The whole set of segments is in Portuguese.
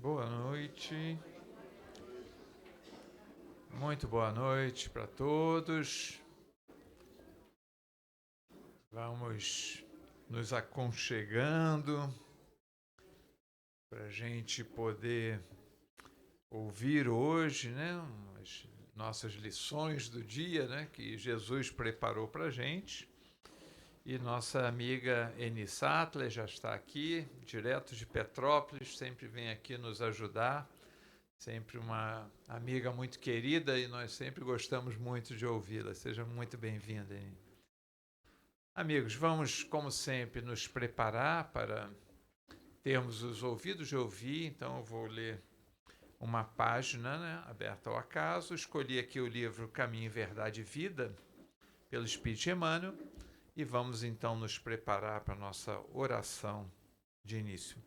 Boa noite, muito boa noite para todos. Vamos nos aconchegando para a gente poder ouvir hoje, né, as nossas lições do dia, né, que Jesus preparou para a gente. E nossa amiga Eni Sattler já está aqui, direto de Petrópolis, sempre vem aqui nos ajudar. Sempre uma amiga muito querida e nós sempre gostamos muito de ouvi-la. Seja muito bem-vinda, Eni. Amigos, vamos, como sempre, nos preparar para termos os ouvidos de ouvir. Então, eu vou ler uma página, né, aberta ao acaso. Escolhi aqui o livro Caminho, Verdade e Vida, pelo Espírito Emmanuel. E vamos, então, nos preparar para a nossa oração de início.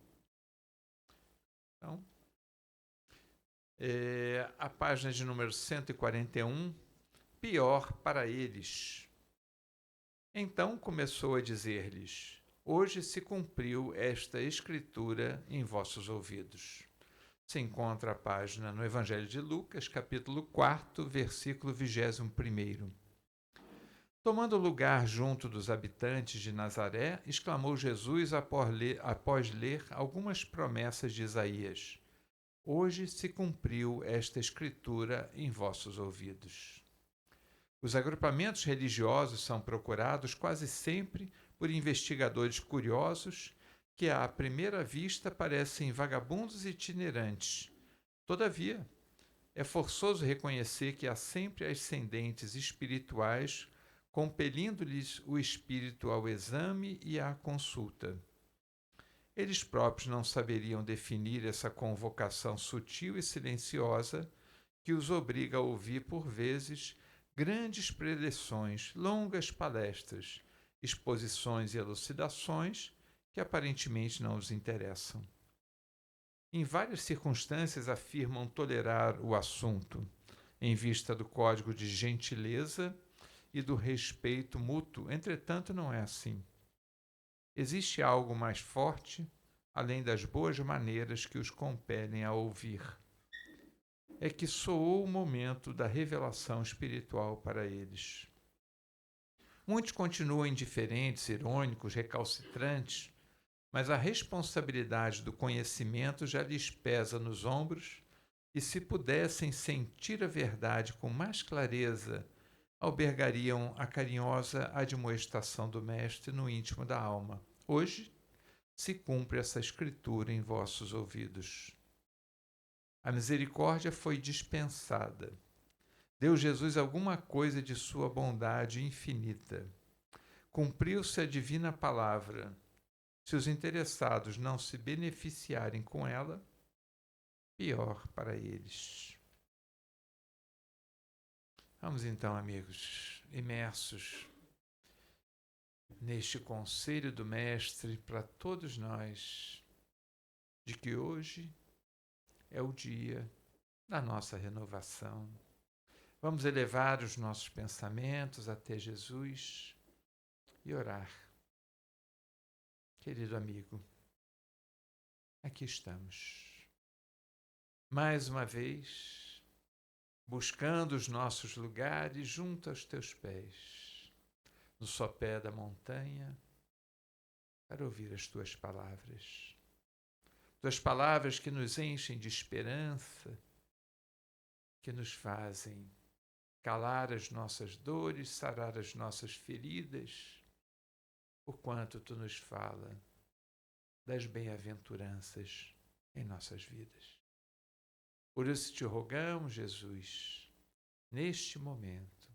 Então, a página de número 141, pior para eles. Então começou a dizer-lhes: Hoje se cumpriu esta escritura em vossos ouvidos. Se encontra a página no Evangelho de Lucas, capítulo 4, versículo 21º. Tomando lugar junto dos habitantes de Nazaré, exclamou Jesus após ler algumas promessas de Isaías: Hoje se cumpriu esta escritura em vossos ouvidos. Os agrupamentos religiosos são procurados quase sempre por investigadores curiosos que, à primeira vista, parecem vagabundos itinerantes. Todavia, é forçoso reconhecer que há sempre ascendentes espirituais compelindo-lhes o espírito ao exame e à consulta. Eles próprios não saberiam definir essa convocação sutil e silenciosa que os obriga a ouvir, por vezes, grandes preleções, longas palestras, exposições e elucidações que aparentemente não os interessam. Em várias circunstâncias afirmam tolerar o assunto, em vista do código de gentileza e do respeito mútuo. Entretanto, não é assim. Existe algo mais forte, além das boas maneiras que os compelem a ouvir. É que soou o momento da revelação espiritual para eles. Muitos continuam indiferentes, irônicos, recalcitrantes, mas a responsabilidade do conhecimento já lhes pesa nos ombros e, se pudessem sentir a verdade com mais clareza, albergariam a carinhosa admoestação do Mestre no íntimo da alma. Hoje se cumpre essa escritura em vossos ouvidos. A misericórdia foi dispensada. Deu Jesus alguma coisa de sua bondade infinita. Cumpriu-se a divina palavra. Se os interessados não se beneficiarem com ela, pior para eles. Vamos então, amigos, imersos neste conselho do Mestre para todos nós, de que hoje é o dia da nossa renovação. Vamos elevar os nossos pensamentos até Jesus e orar. Querido amigo, aqui estamos. Mais uma vez, buscando os nossos lugares junto aos teus pés, no sopé da montanha, para ouvir as tuas palavras. Tuas palavras que nos enchem de esperança, que nos fazem calar as nossas dores, sarar as nossas feridas, porquanto tu nos fala das bem-aventuranças em nossas vidas. Por isso te rogamos, Jesus, neste momento,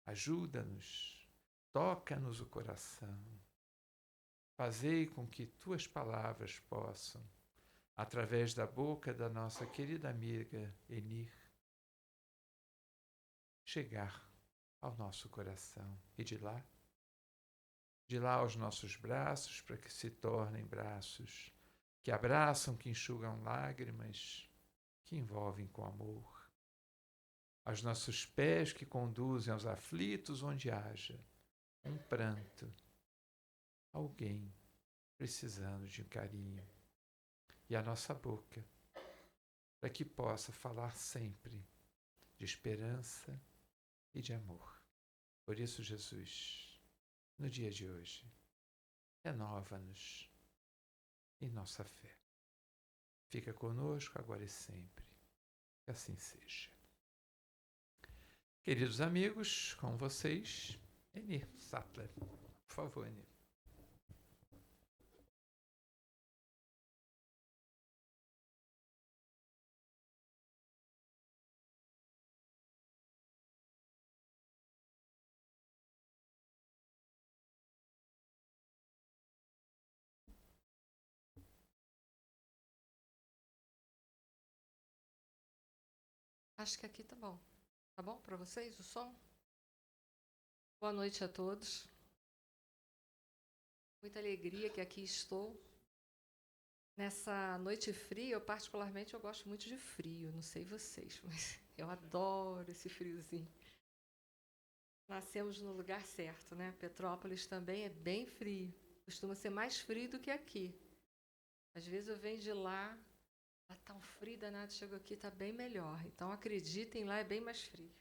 ajuda-nos, toca-nos o coração, fazei com que tuas palavras possam, através da boca da nossa querida amiga Eni, chegar ao nosso coração e de lá aos nossos braços, para que se tornem braços que abraçam, que enxugam lágrimas, que envolvem com amor. Aos nossos pés que conduzem aos aflitos onde haja um pranto, alguém precisando de um carinho. E a nossa boca para que possa falar sempre de esperança e de amor. Por isso, Jesus, no dia de hoje, renova-nos em nossa fé. Fica conosco agora e sempre. Que assim seja. Queridos amigos, com vocês, Eni Sattler. Por favor, Eni. Acho que aqui tá bom. Tá bom para vocês o som? Boa noite a todos. Muita alegria que aqui estou. Nessa noite fria, eu gosto muito de frio. Não sei vocês, mas eu adoro esse friozinho. Nascemos no lugar certo, né? Petrópolis também é bem frio. Costuma ser mais frio do que aqui. Às vezes eu venho de lá, tá tão frio danado, chego aqui, tá bem melhor. Então acreditem, lá é bem mais frio.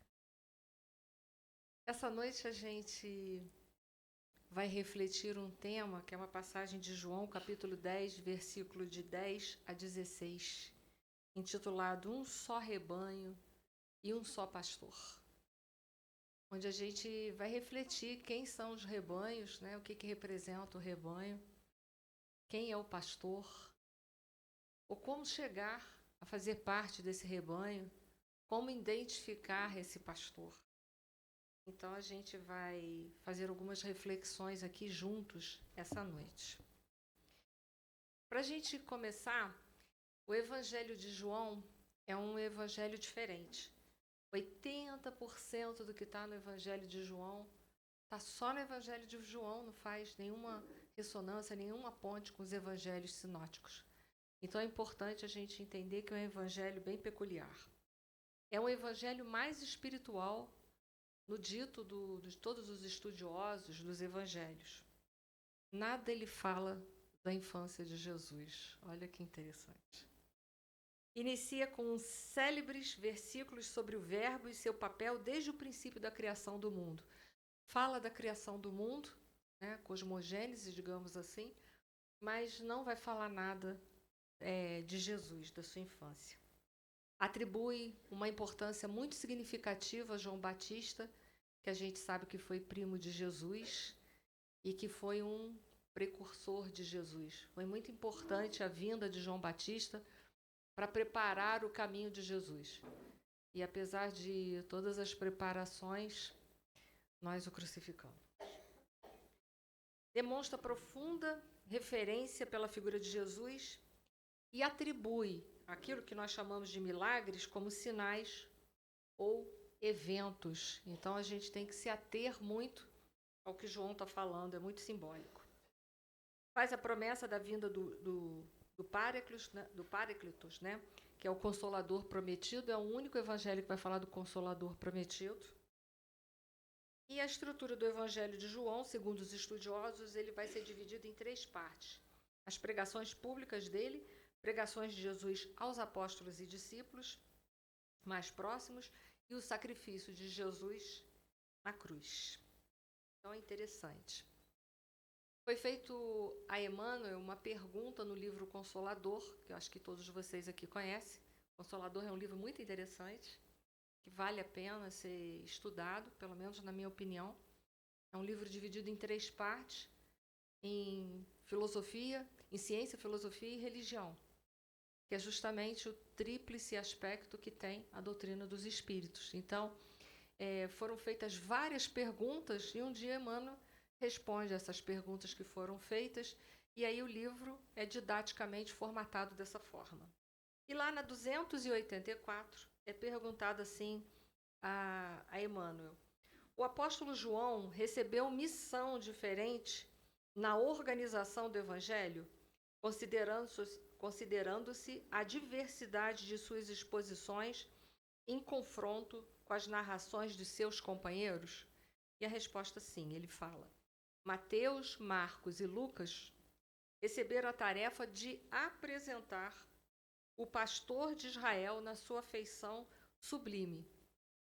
Essa noite a gente vai refletir um tema que é uma passagem de João, capítulo 10, versículo de 10 a 16, intitulado Um Só Rebanho e Um Só Pastor. Onde a gente vai refletir quem são os rebanhos, né? O que representa o rebanho, quem é o pastor, ou como chegar a fazer parte desse rebanho, como identificar esse pastor. Então a gente vai fazer algumas reflexões aqui juntos essa noite. Para a gente começar, o Evangelho de João é um evangelho diferente. 80% do que está no Evangelho de João está só no Evangelho de João, não faz nenhuma ressonância, nenhuma ponte com os evangelhos sinóticos. Então é importante a gente entender que é um evangelho bem peculiar. É um evangelho mais espiritual no dito de todos os estudiosos dos evangelhos. Nada ele fala da infância de Jesus. Olha que interessante. Inicia com célebres versículos sobre o Verbo e seu papel desde o princípio da criação do mundo. Fala da criação do mundo, né, cosmogênese, digamos assim, mas não vai falar nada de Jesus, da sua infância. Atribui uma importância muito significativa a João Batista, que a gente sabe que foi primo de Jesus e que foi um precursor de Jesus. Foi muito importante a vinda de João Batista para preparar o caminho de Jesus. E apesar de todas as preparações, nós o crucificamos. Demonstra profunda referência pela figura de Jesus e atribui aquilo que nós chamamos de milagres como sinais ou eventos. Então a gente tem que se ater muito ao que João está falando, é muito simbólico. Faz a promessa da vinda do Paráclitos, né? Que é o Consolador prometido, é o único evangelho que vai falar do Consolador prometido. E a estrutura do Evangelho de João, segundo os estudiosos, ele vai ser dividido em 3 partes. As pregações públicas dele, pregações de Jesus aos apóstolos e discípulos mais próximos e o sacrifício de Jesus na cruz. Então é interessante. Foi feito a Emmanuel uma pergunta no livro Consolador, que eu acho que todos vocês aqui conhecem. Consolador é um livro muito interessante, que vale a pena ser estudado, pelo menos na minha opinião. É um livro dividido em 3 partes, em filosofia, em ciência, filosofia e religião, que é justamente o tríplice aspecto que tem a doutrina dos espíritos. Então, foram feitas várias perguntas e um dia Emmanuel responde a essas perguntas que foram feitas e aí o livro é didaticamente formatado dessa forma. E lá na 284 é perguntado assim a Emmanuel: o apóstolo João recebeu missão diferente na organização do Evangelho, considerando-se a diversidade de suas exposições em confronto com as narrações de seus companheiros? E a resposta sim, ele fala: Mateus, Marcos e Lucas receberam a tarefa de apresentar o pastor de Israel na sua feição sublime.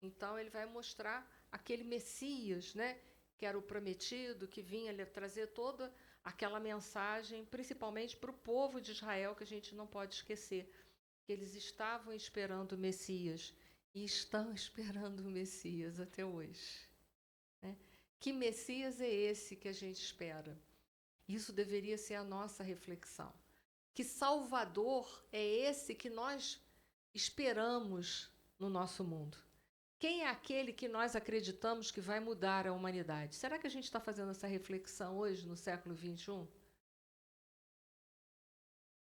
Então, ele vai mostrar aquele Messias, né, que era o prometido, que vinha trazer toda aquela mensagem, principalmente para o povo de Israel, que a gente não pode esquecer, que eles estavam esperando o Messias e estão esperando o Messias até hoje, né? Que Messias é esse que a gente espera? Isso deveria ser a nossa reflexão. Que Salvador é esse que nós esperamos no nosso mundo? Quem é aquele que nós acreditamos que vai mudar a humanidade? Será que a gente está fazendo essa reflexão hoje, no século XXI?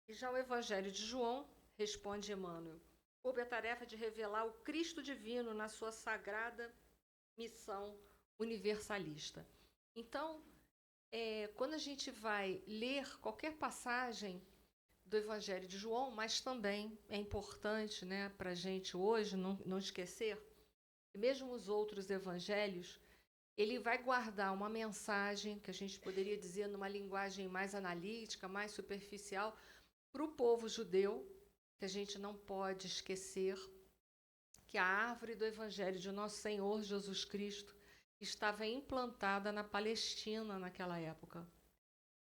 E já o Evangelho de João responde Emmanuel: coube a tarefa de revelar o Cristo divino na sua sagrada missão universalista. Então, quando a gente vai ler qualquer passagem do Evangelho de João, mas também é importante, né, para a gente hoje não esquecer, que mesmo os outros evangelhos, ele vai guardar uma mensagem, que a gente poderia dizer numa linguagem mais analítica, mais superficial, para o povo judeu, que a gente não pode esquecer que a árvore do Evangelho de Nosso Senhor Jesus Cristo estava implantada na Palestina naquela época.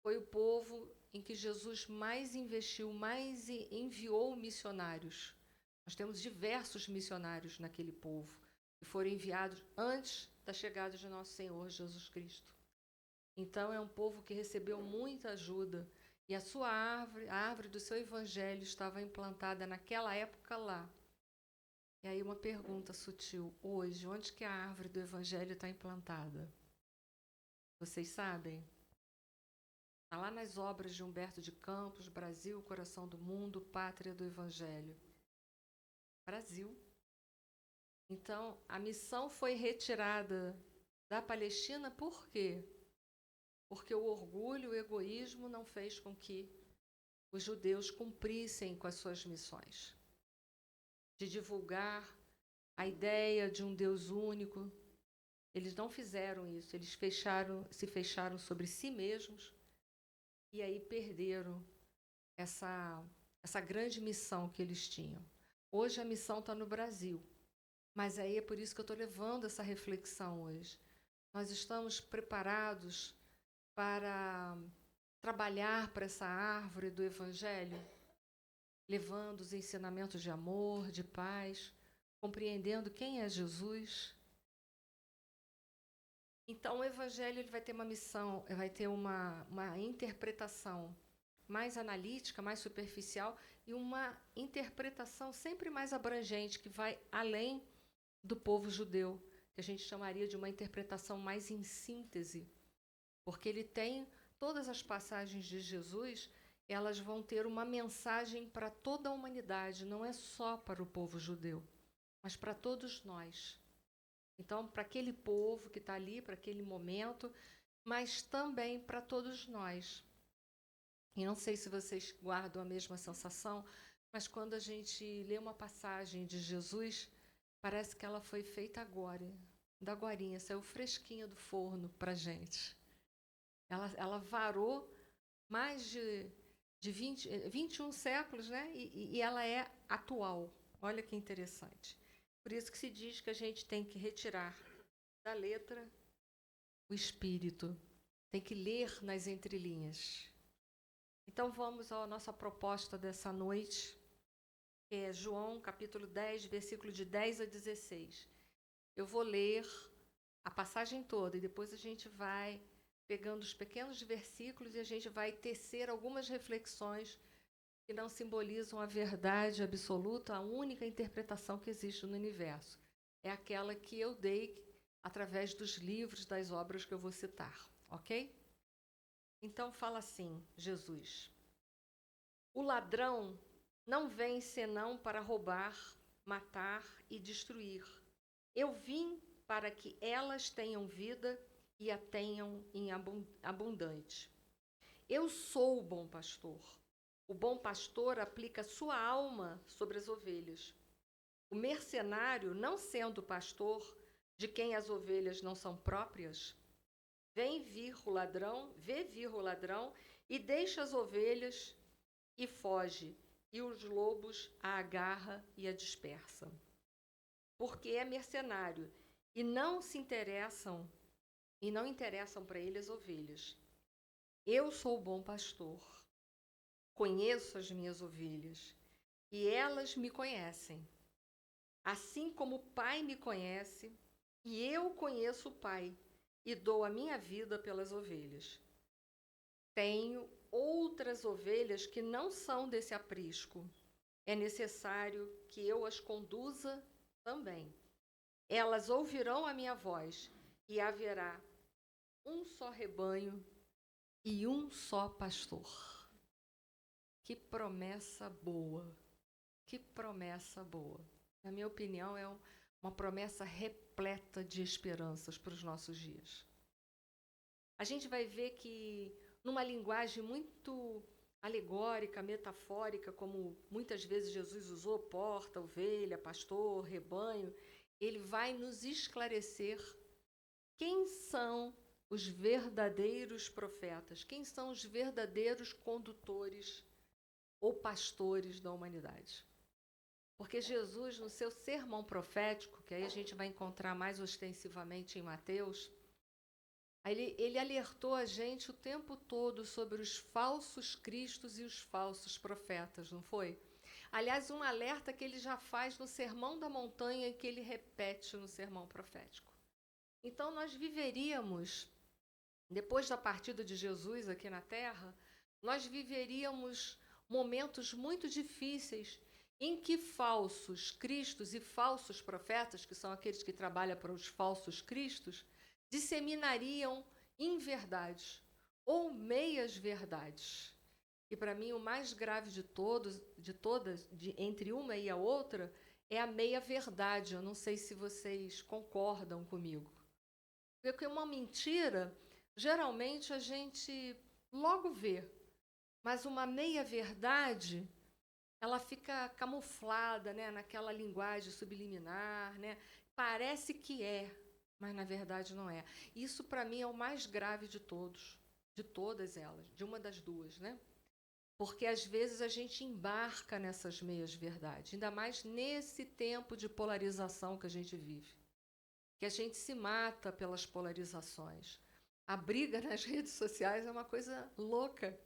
Foi o povo em que Jesus mais investiu, mais enviou missionários. Nós temos diversos missionários naquele povo, que foram enviados antes da chegada de Nosso Senhor Jesus Cristo. Então, é um povo que recebeu muita ajuda. E a sua árvore, a árvore do seu evangelho, estava implantada naquela época lá. E aí uma pergunta sutil: hoje, onde que a árvore do evangelho está implantada? Vocês sabem? Está lá nas obras de Humberto de Campos, Brasil, Coração do Mundo, Pátria do Evangelho. Brasil. Então, a missão foi retirada da Palestina por quê? Porque o orgulho, o egoísmo não fez com que os judeus cumprissem com as suas missões de divulgar a ideia de um Deus único. Eles não fizeram isso, eles se fecharam sobre si mesmos e aí perderam essa grande missão que eles tinham. Hoje a missão está no Brasil, mas aí é por isso que eu estou levando essa reflexão hoje. Nós estamos preparados para trabalhar para essa árvore do Evangelho, levando os ensinamentos de amor, de paz, compreendendo quem é Jesus. Então, o Evangelho ele vai ter uma missão, vai ter uma interpretação mais analítica, mais superficial, e uma interpretação sempre mais abrangente, que vai além do povo judeu, que a gente chamaria de uma interpretação mais em síntese, porque ele tem todas as passagens de Jesus, elas vão ter uma mensagem para toda a humanidade, não é só para o povo judeu, mas para todos nós. Então, para aquele povo que está ali, para aquele momento, mas também para todos nós. E não sei se vocês guardam a mesma sensação, mas quando a gente lê uma passagem de Jesus, parece que ela foi feita agora, da agorinha, saiu fresquinha do forno para a gente. Ela varou mais de 21 séculos, né? E ela é atual. Olha que interessante. Por isso que se diz que a gente tem que retirar da letra o espírito. Tem que ler nas entrelinhas. Então vamos à nossa proposta dessa noite, que é João, capítulo 10, versículo de 10 a 16. Eu vou ler a passagem toda e depois a gente vai pegando os pequenos versículos e a gente vai tecer algumas reflexões que não simbolizam a verdade absoluta, a única interpretação que existe no universo. É aquela que eu dei através dos livros, das obras que eu vou citar, ok? Então fala assim, Jesus: o ladrão não vem senão para roubar, matar e destruir. Eu vim para que elas tenham vida e a tenham em abundante. Eu sou o bom pastor. O bom pastor aplica sua alma sobre as ovelhas. O mercenário, não sendo pastor, de quem as ovelhas não são próprias, vê vir o ladrão e deixa as ovelhas e foge. e os lobos a agarra e a dispersa. Porque é mercenário e não interessam para ele as ovelhas. Eu sou o bom pastor, conheço as minhas ovelhas e elas me conhecem. Assim como o Pai me conhece e eu conheço o Pai e dou a minha vida pelas ovelhas. Tenho outras ovelhas que não são desse aprisco. É necessário que eu as conduza também. Elas ouvirão a minha voz e haverá um só rebanho e um só pastor. Que promessa boa! Que promessa boa! Na minha opinião, é uma promessa repleta de esperanças para os nossos dias. A gente vai ver que, numa linguagem muito alegórica, metafórica, como muitas vezes Jesus usou, porta, ovelha, pastor, rebanho, ele vai nos esclarecer quem são os verdadeiros profetas, quem são os verdadeiros condutores ou pastores da humanidade. Porque Jesus, no seu sermão profético, que aí a gente vai encontrar mais ostensivamente em Mateus, ele alertou a gente o tempo todo sobre os falsos cristos e os falsos profetas, não foi? Aliás, um alerta que ele já faz no Sermão da Montanha e que ele repete no sermão profético. Então, nós viveríamos, depois da partida de Jesus aqui na Terra, nós viveríamos momentos muito difíceis em que falsos cristos e falsos profetas, que são aqueles que trabalham para os falsos cristos, disseminariam inverdades ou meias-verdades. E para mim o mais grave de todas, entre uma e a outra, é a meia-verdade. Eu não sei se vocês concordam comigo. Porque uma mentira, geralmente a gente logo vê, mas uma meia-verdade, ela fica camuflada, né, naquela linguagem subliminar, né? Parece que é, mas na verdade não é. Isso para mim é o mais grave de todos, de todas elas, de uma das duas, né? Porque às vezes a gente embarca nessas meias-verdades, ainda mais nesse tempo de polarização que a gente vive, que a gente se mata pelas polarizações. A briga nas redes sociais é uma coisa louca.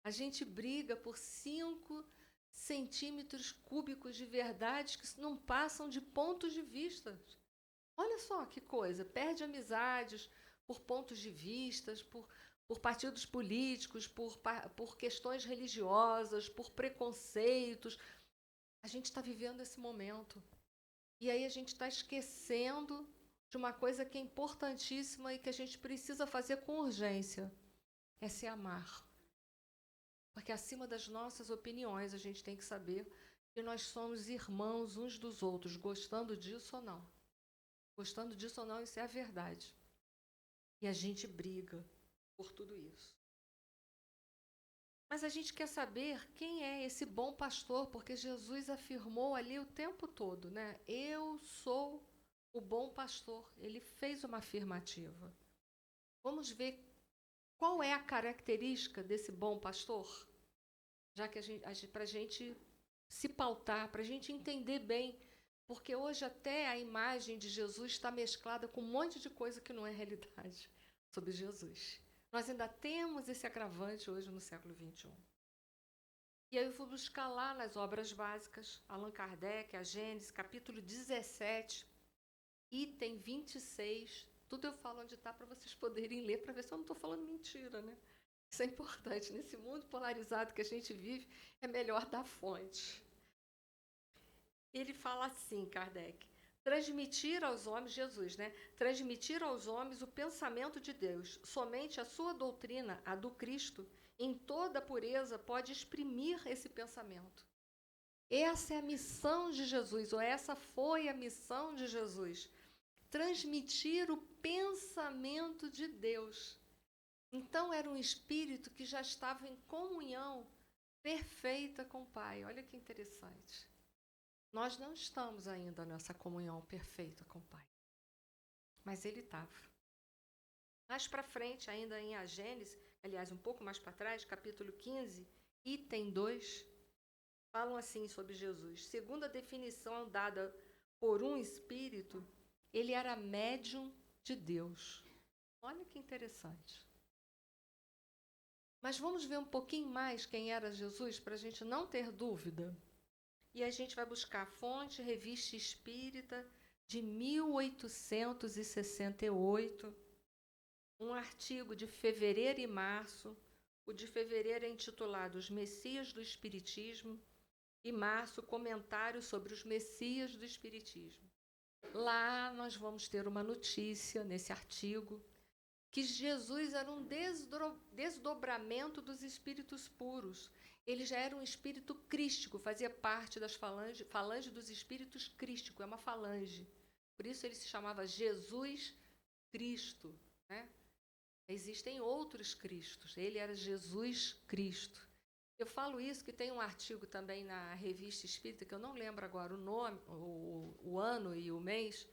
A gente briga por 5 centímetros cúbicos de verdades que não passam de pontos de vista. Olha só que coisa, perde amizades por pontos de vista, por partidos políticos, por questões religiosas, por preconceitos. A gente está vivendo esse momento. E aí a gente está esquecendo de uma coisa que é importantíssima e que a gente precisa fazer com urgência. É se amar. Porque acima das nossas opiniões, a gente tem que saber que nós somos irmãos uns dos outros, gostando disso ou não. Gostando disso ou não, isso é a verdade. E a gente briga por tudo isso. Mas a gente quer saber quem é esse bom pastor, porque Jesus afirmou ali o tempo todo, né? Eu sou o bom pastor. Ele fez uma afirmativa. Vamos ver qual é a característica desse bom pastor? Já que para a gente se pautar, para a gente entender bem, porque hoje até a imagem de Jesus está mesclada com um monte de coisa que não é realidade sobre Jesus. Nós ainda temos esse agravante hoje no século XXI. E aí eu vou buscar lá nas obras básicas, Allan Kardec, a Gênesis, capítulo 17, item 26. Tudo eu falo onde está para vocês poderem ler, para ver se eu não estou falando mentira, né? Isso é importante. Nesse mundo polarizado que a gente vive, é melhor dar fonte. Ele fala assim, Kardec, transmitir aos homens, Jesus, né? Transmitir aos homens o pensamento de Deus. Somente a sua doutrina, a do Cristo, em toda a pureza, pode exprimir esse pensamento. Essa é a missão de Jesus, ou essa foi a missão de Jesus. Transmitir o pensamento de Deus. Então, era um espírito que já estava em comunhão perfeita com o Pai. Olha que interessante. Nós não estamos ainda nessa comunhão perfeita com o Pai. Mas ele estava. Mais para frente, ainda em A Gênesis, aliás, um pouco mais para trás, capítulo 15, item 2, falam assim sobre Jesus. Segundo a definição dada por um espírito, ele era médium de Deus. Olha que interessante. Mas vamos ver um pouquinho mais quem era Jesus, para a gente não ter dúvida. E a gente vai buscar a fonte, Revista Espírita, de 1868, um artigo de fevereiro e março. O de fevereiro é intitulado Os Messias do Espiritismo, e março, comentário sobre os Messias do Espiritismo. Lá nós vamos ter uma notícia, nesse artigo, que Jesus era um desdobramento dos espíritos puros. Ele já era um espírito crístico, fazia parte das falange dos espíritos crístico, é uma falange. Por isso ele se chamava Jesus Cristo, né? Existem outros Cristos, ele era Jesus Cristo. Eu falo isso que tem um artigo também na Revista Espírita, que eu não lembro agora o nome, o ano e o mês,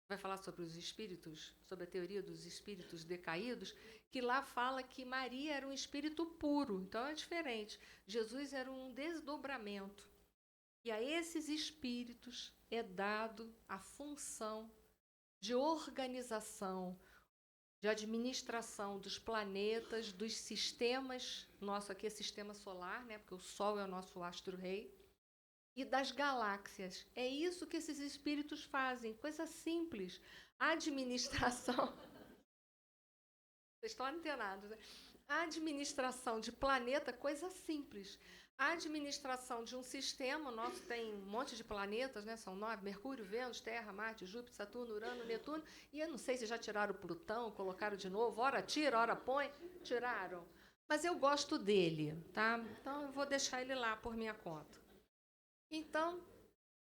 vai falar sobre os espíritos, sobre a teoria dos espíritos decaídos, que lá fala que Maria era um espírito puro, então é diferente. Jesus era um desdobramento. E a esses espíritos é dado a função de organização, de administração dos planetas, dos sistemas, nosso aqui é sistema solar, né, porque o Sol é o nosso astro-rei, e das galáxias. É isso que esses espíritos fazem, coisa simples. A administração... Vocês estão antenados, né? A administração de planeta, coisa simples. A administração de um sistema, o nosso tem um monte de planetas, né? São 9, Mercúrio, Vênus, Terra, Marte, Júpiter, Saturno, Urano, Netuno, e eu não sei se já tiraram o Plutão, colocaram de novo, ora tira, ora põe, tiraram. Mas eu gosto dele, tá? Então eu vou deixar ele lá por minha conta. Então,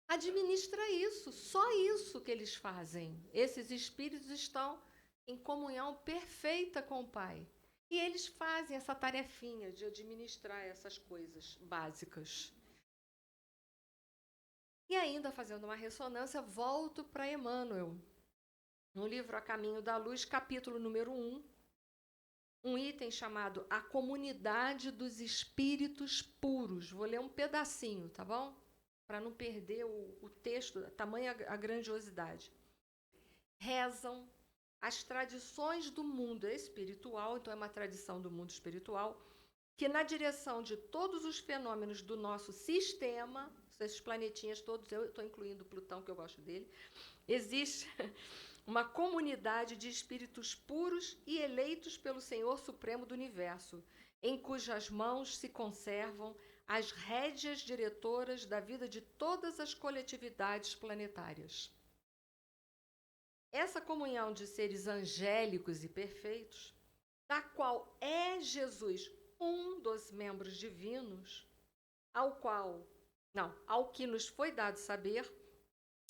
administra isso, só isso que eles fazem. Esses espíritos estão em comunhão perfeita com o Pai. E eles fazem essa tarefinha de administrar essas coisas básicas. E ainda, fazendo uma ressonância, volto para Emmanuel. No livro A Caminho da Luz, capítulo número 1, um item chamado A Comunidade dos Espíritos Puros. Vou ler um pedacinho, tá bom? Para não perder o texto, tamanha a grandiosidade. Rezam as tradições do mundo espiritual, então é uma tradição do mundo espiritual, que na direção de todos os fenômenos do nosso sistema, esses planetinhas todos, eu estou incluindo Plutão, que eu gosto dele, existe uma comunidade de espíritos puros e eleitos pelo Senhor Supremo do Universo, em cujas mãos se conservam as rédeas diretoras da vida de todas as coletividades planetárias. Essa comunhão de seres angélicos e perfeitos, da qual é Jesus um dos membros divinos, ao que nos foi dado saber,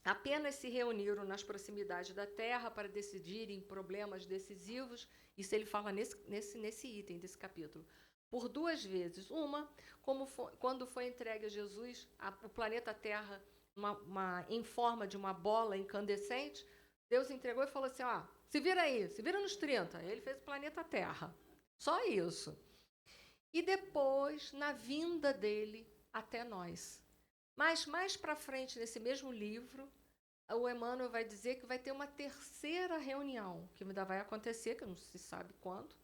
apenas se reuniram nas proximidades da Terra para decidirem problemas decisivos, isso ele fala nesse item desse capítulo, por 2 vezes. Uma, quando foi entregue a Jesus o planeta Terra em forma de uma bola incandescente, Deus entregou e falou assim, se vira aí, se vira nos 30. Ele fez o planeta Terra. Só isso. E depois, na vinda dele até nós. Mas mais para frente, nesse mesmo livro, o Emmanuel vai dizer que vai ter uma terceira reunião, que ainda vai acontecer, que não se sabe quando,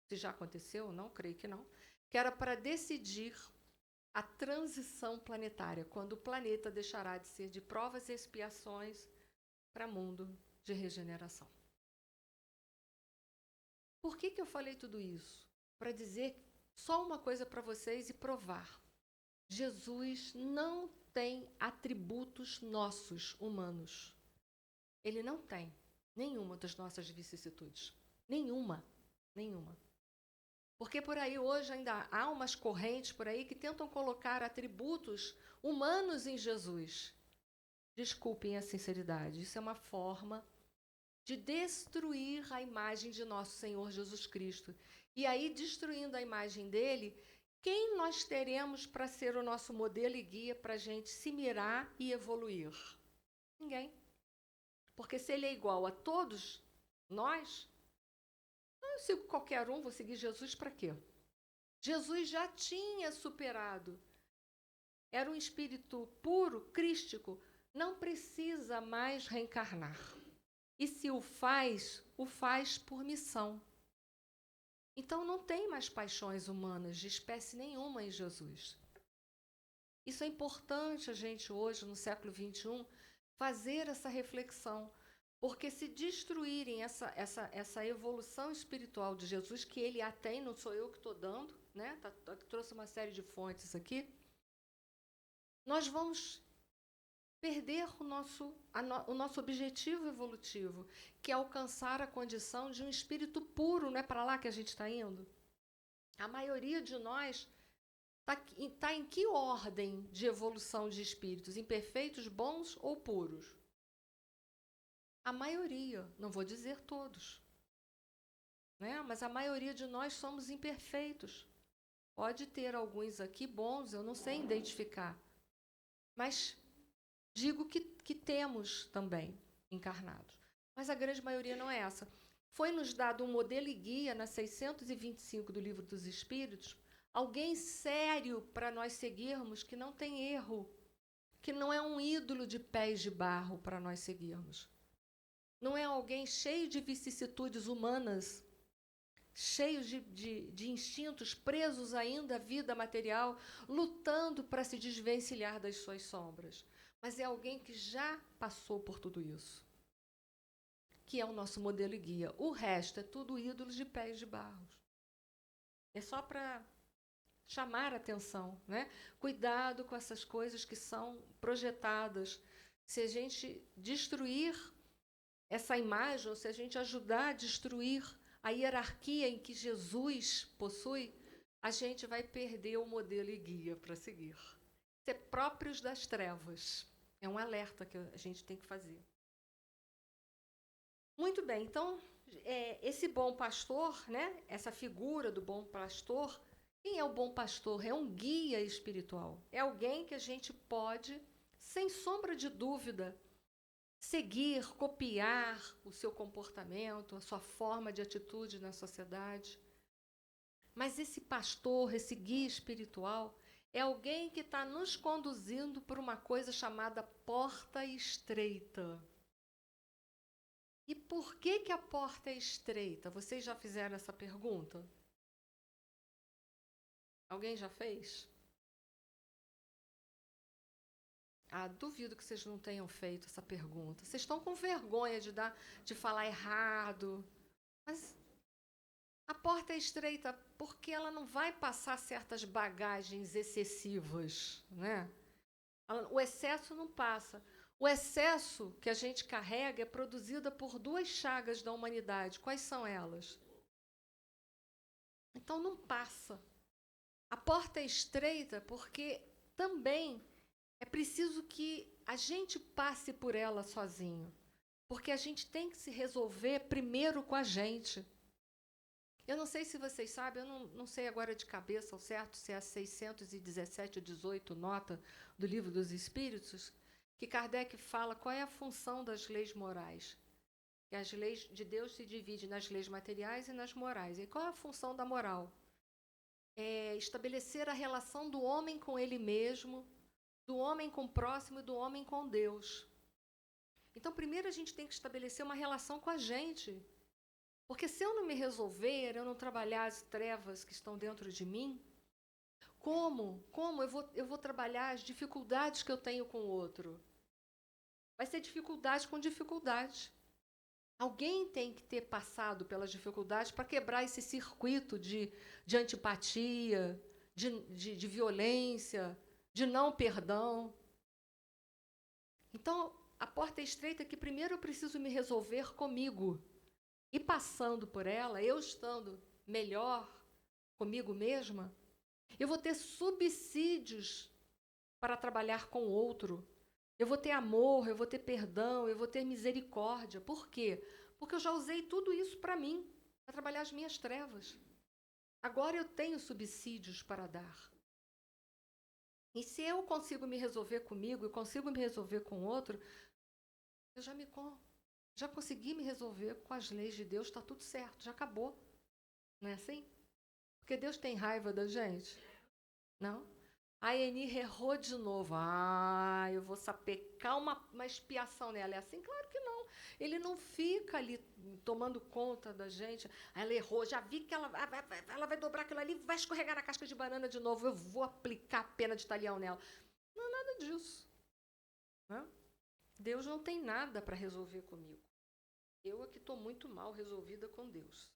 se já aconteceu ou não, creio que não, que era para decidir a transição planetária, quando o planeta deixará de ser de provas e expiações para mundo de regeneração. Por que eu falei tudo isso? Para dizer só uma coisa para vocês e provar. Jesus não tem atributos nossos, humanos. Ele não tem nenhuma das nossas vicissitudes. Nenhuma. Porque por aí hoje ainda há umas correntes por aí que tentam colocar atributos humanos em Jesus. Desculpem a sinceridade, isso é uma forma de destruir a imagem de nosso Senhor Jesus Cristo. E aí, destruindo a imagem dele, quem nós teremos para ser o nosso modelo e guia para a gente se mirar e evoluir? Ninguém. Porque se ele é igual a todos nós, eu sigo qualquer um, vou seguir Jesus para quê? Jesus já tinha superado era um espírito puro, crístico, não precisa mais reencarnar. E se o faz por missão. Então não tem mais paixões humanas de espécie nenhuma em Jesus. Isso é importante a gente hoje, no século XXI, fazer essa reflexão. Porque se destruírem essa evolução espiritual de Jesus, que ele a tem, não sou eu que estou dando, né? Trouxe uma série de fontes aqui, nós vamos perder o nosso objetivo evolutivo, que é alcançar a condição de um espírito puro. Não é para lá que a gente está indo? A maioria de nós está em que ordem de evolução de espíritos? Imperfeitos, bons ou puros? A maioria, não vou dizer todos, né? Mas a maioria de nós somos imperfeitos. Pode ter alguns aqui bons, eu não sei identificar, mas digo que temos também encarnados. Mas a grande maioria não é essa. Foi-nos dado um modelo e guia na 625 do Livro dos Espíritos, alguém sério para nós seguirmos, que não tem erro, que não é um ídolo de pés de barro para nós seguirmos. Não é alguém cheio de vicissitudes humanas, cheios de instintos, presos ainda à vida material, lutando para se desvencilhar das suas sombras. Mas é alguém que já passou por tudo isso, que é o nosso modelo e guia. O resto é tudo ídolos de pés de barro. É só para chamar a atenção, né? Cuidado com essas coisas que são projetadas. Se a gente destruir essa imagem, ou se a gente ajudar a destruir a hierarquia em que Jesus possui, a gente vai perder o modelo e guia para seguir. Ser próprios das trevas. É um alerta que a gente tem que fazer. Muito bem, então, esse bom pastor, né, essa figura do bom pastor, quem é o bom pastor? É um guia espiritual. É alguém que a gente pode, sem sombra de dúvida, seguir, copiar o seu comportamento, a sua forma de atitude na sociedade. Mas esse pastor, esse guia espiritual, é alguém que está nos conduzindo por uma coisa chamada porta estreita. E por que a porta é estreita? Vocês já fizeram essa pergunta? Alguém já fez? Duvido que vocês não tenham feito essa pergunta. Vocês estão com vergonha de falar errado. Mas a porta é estreita porque ela não vai passar certas bagagens excessivas, né? O excesso não passa. O excesso que a gente carrega é produzido por duas chagas da humanidade. Quais são elas? Então não passa. A porta é estreita porque também é preciso que a gente passe por ela sozinho. Porque a gente tem que se resolver primeiro com a gente. Eu não sei se vocês sabem, eu não sei agora de cabeça ao certo se é a 617 ou 18 nota do Livro dos Espíritos, que Kardec fala qual é a função das leis morais. Que as leis de Deus se dividem nas leis materiais e nas morais. E qual é a função da moral? É estabelecer a relação do homem com ele mesmo, do homem com o próximo e do homem com Deus. Então, primeiro a gente tem que estabelecer uma relação com a gente. Porque se eu não me resolver, eu não trabalhar as trevas que estão dentro de mim, como eu vou trabalhar as dificuldades que eu tenho com o outro? Vai ser dificuldade com dificuldade. Alguém tem que ter passado pelas dificuldades para quebrar esse circuito de antipatia, de violência, de não perdão. Então, a porta é estreita que primeiro eu preciso me resolver comigo. E passando por ela, eu estando melhor comigo mesma, eu vou ter subsídios para trabalhar com o outro. Eu vou ter amor, eu vou ter perdão, eu vou ter misericórdia. Por quê? Porque eu já usei tudo isso para mim, para trabalhar as minhas trevas. Agora eu tenho subsídios para dar. E se eu consigo me resolver comigo e consigo me resolver com o outro, eu já consegui me resolver com as leis de Deus, está tudo certo, já acabou. Não é assim? Porque Deus tem raiva da gente? Não. A Eni errou de novo. Eu vou sapecar uma expiação nela. É assim? Claro que não. Ele não fica ali tomando conta da gente. Ela errou, já vi que ela vai dobrar aquilo ali, vai escorregar na casca de banana de novo. Eu vou aplicar a pena de talhão nela. Não é nada disso. Né? Deus não tem nada para resolver comigo. Eu é que estou muito mal resolvida com Deus.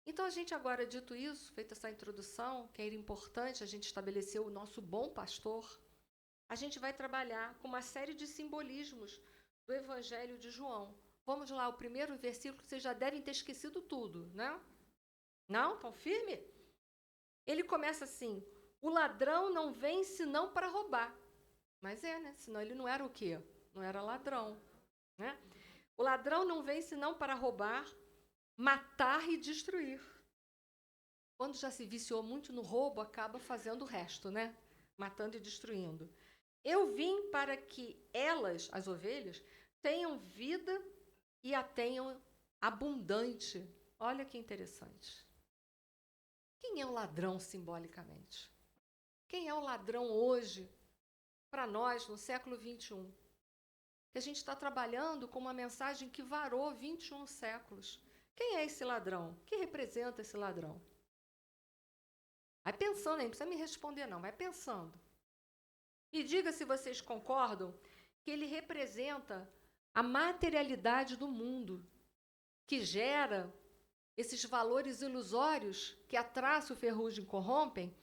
Então, a gente agora, dito isso, feita essa introdução, que era importante a gente estabelecer o nosso bom pastor, a gente vai trabalhar com uma série de simbolismos do Evangelho de João. Vamos lá, o primeiro versículo, vocês já devem ter esquecido tudo, né? Não? Estão firme? Ele começa assim: o ladrão não vem senão para roubar. Mas né? Senão ele não era o quê? Não era ladrão, né? O ladrão não vem senão para roubar, matar e destruir. Quando já se viciou muito no roubo, acaba fazendo o resto, né? Matando e destruindo. Eu vim para que elas, as ovelhas, tenham vida e a tenham abundante. Olha que interessante. Quem é o ladrão simbolicamente? Quem é o ladrão hoje, para nós, no século XXI? Que a gente está trabalhando com uma mensagem que varou 21 séculos. Quem é esse ladrão? O que representa esse ladrão? Vai pensando aí, não precisa me responder não, vai pensando. E diga se vocês concordam que ele representa a materialidade do mundo, que gera esses valores ilusórios que a traço, ferrugem corrompem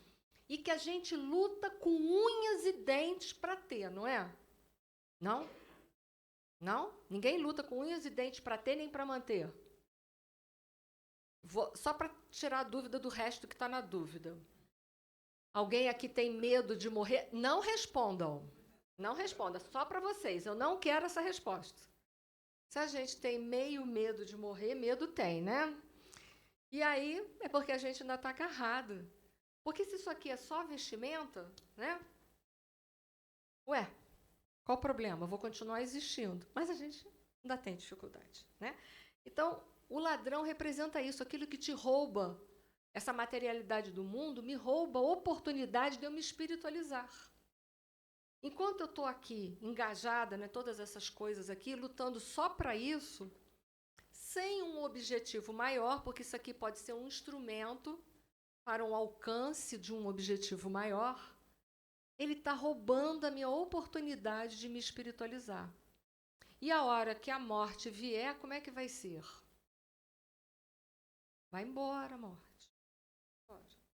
e que a gente luta com unhas e dentes para ter, não é? Não? Não? Ninguém luta com unhas e dentes para ter nem para manter. Só para tirar a dúvida do resto que está na dúvida. Alguém aqui tem medo de morrer? Não respondam. Não responda, só para vocês. Eu não quero essa resposta. Se a gente tem meio medo de morrer, medo tem, né? E aí é porque a gente ainda está agarrado. Porque se isso aqui é só vestimenta, né? Ué, qual o problema? Eu vou continuar existindo. Mas a gente ainda tem dificuldade, né? Então, o ladrão representa isso, aquilo que te rouba. Essa materialidade do mundo me rouba a oportunidade de eu me espiritualizar. Enquanto eu estou aqui engajada, né, todas essas coisas aqui, lutando só para isso, sem um objetivo maior, porque isso aqui pode ser um instrumento para um alcance de um objetivo maior, ele está roubando a minha oportunidade de me espiritualizar. E a hora que a morte vier, como é que vai ser? Vai embora a morte.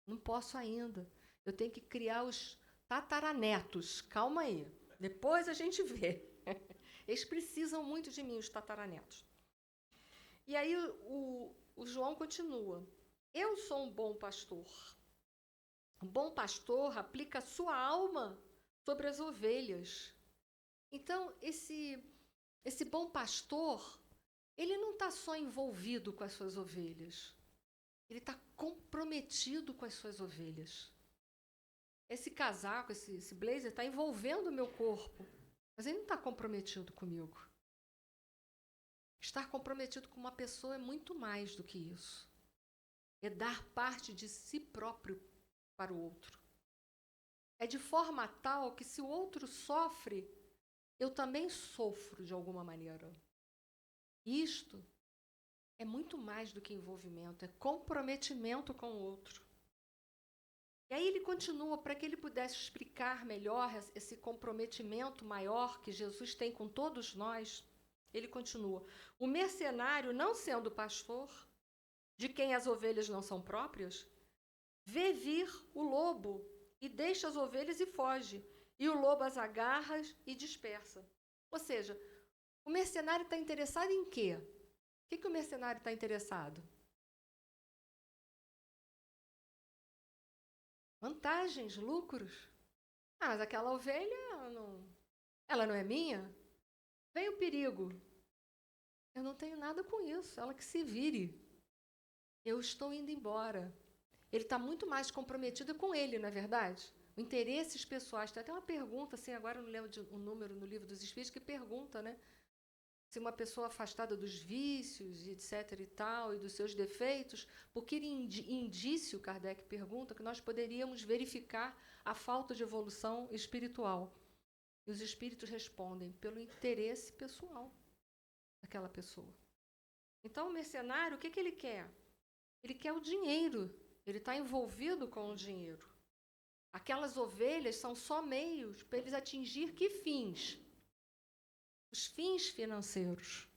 Não posso ainda. Eu tenho que criar os tataranetos. Calma aí. Depois a gente vê. Eles precisam muito de mim, os tataranetos. E aí o João continua. Eu sou um bom pastor. Um bom pastor aplica a sua alma sobre as ovelhas. Então, esse bom pastor, ele não está só envolvido com as suas ovelhas. Ele está comprometido com as suas ovelhas. Esse casaco, esse blazer está envolvendo o meu corpo, mas ele não está comprometido comigo. Estar comprometido com uma pessoa é muito mais do que isso. É dar parte de si próprio para o outro. É de forma tal que se o outro sofre, eu também sofro de alguma maneira. Isto é muito mais do que envolvimento, é comprometimento com o outro. E aí ele continua, para que ele pudesse explicar melhor esse comprometimento maior que Jesus tem com todos nós, ele continua: o mercenário, não sendo pastor, de quem as ovelhas não são próprias, vê vir o lobo e deixa as ovelhas e foge, e o lobo as agarra e dispersa. Ou seja, o mercenário está interessado em quê? O que o mercenário está interessado? Vantagens, lucros. Mas aquela ovelha, ela não é minha? Vem o perigo. Eu não tenho nada com isso, ela que se vire. Eu estou indo embora. Ele está muito mais comprometido com ele, não é verdade? Interesses pessoais. Tem até uma pergunta, assim, agora eu não lembro o número no Livro dos Espíritos, que pergunta, né? se uma pessoa afastada dos vícios, etc. e tal, e dos seus defeitos, por que indício, Kardec pergunta, que nós poderíamos verificar a falta de evolução espiritual? E os espíritos respondem pelo interesse pessoal daquela pessoa. Então, o mercenário, o que ele quer? Ele quer o dinheiro, ele está envolvido com o dinheiro. Aquelas ovelhas são só meios para eles atingir que fins? Os fins financeiros.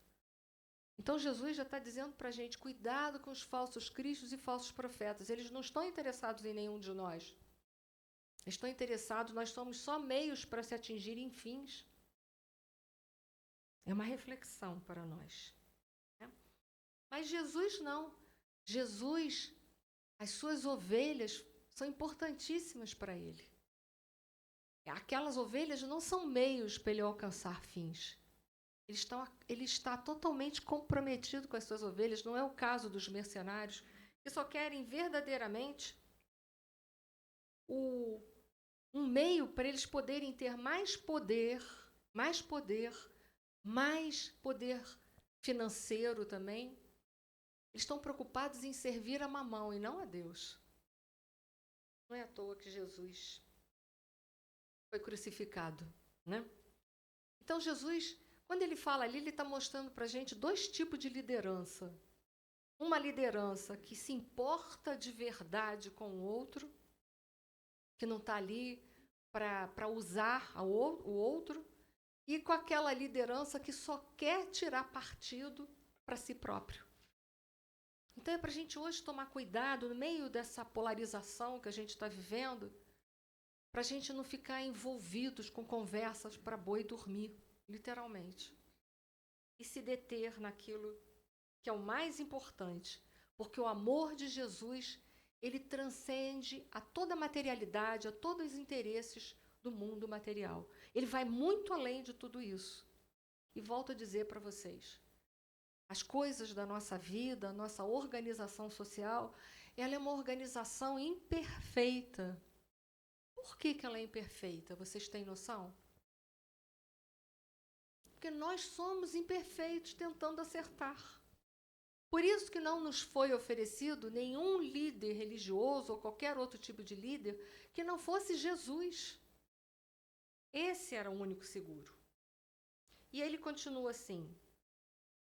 Então, Jesus já está dizendo para a gente, cuidado com os falsos cristos e falsos profetas. Eles não estão interessados em nenhum de nós. Eles estão interessados, nós somos só meios para se atingirem fins. É uma reflexão para nós. Né? Mas Jesus não. Jesus, as suas ovelhas são importantíssimas para ele. Aquelas ovelhas não são meios para ele alcançar fins. Ele está totalmente comprometido com as suas ovelhas. Não é o caso dos mercenários, que só querem verdadeiramente um meio para eles poderem ter mais poder financeiro também. Eles estão preocupados em servir a Mamão e não a Deus. Não é à toa que Jesus foi crucificado, né? Então, Jesus, quando ele fala ali, ele está mostrando para a gente dois tipos de liderança. Uma liderança que se importa de verdade com o outro, que não está ali para usar o outro, e com aquela liderança que só quer tirar partido para si próprio. Então, é para a gente hoje tomar cuidado no meio dessa polarização que a gente está vivendo, para a gente não ficar envolvidos com conversas para boi dormir, literalmente. E se deter naquilo que é o mais importante, porque o amor de Jesus, ele transcende a toda materialidade, a todos os interesses do mundo material. Ele vai muito além de tudo isso. E volto a dizer para vocês, as coisas da nossa vida, a nossa organização social, ela é uma organização imperfeita. Por que ela é imperfeita? Vocês têm noção? Porque nós somos imperfeitos tentando acertar. Por isso que não nos foi oferecido nenhum líder religioso ou qualquer outro tipo de líder que não fosse Jesus. Esse era o único seguro. E ele continua assim.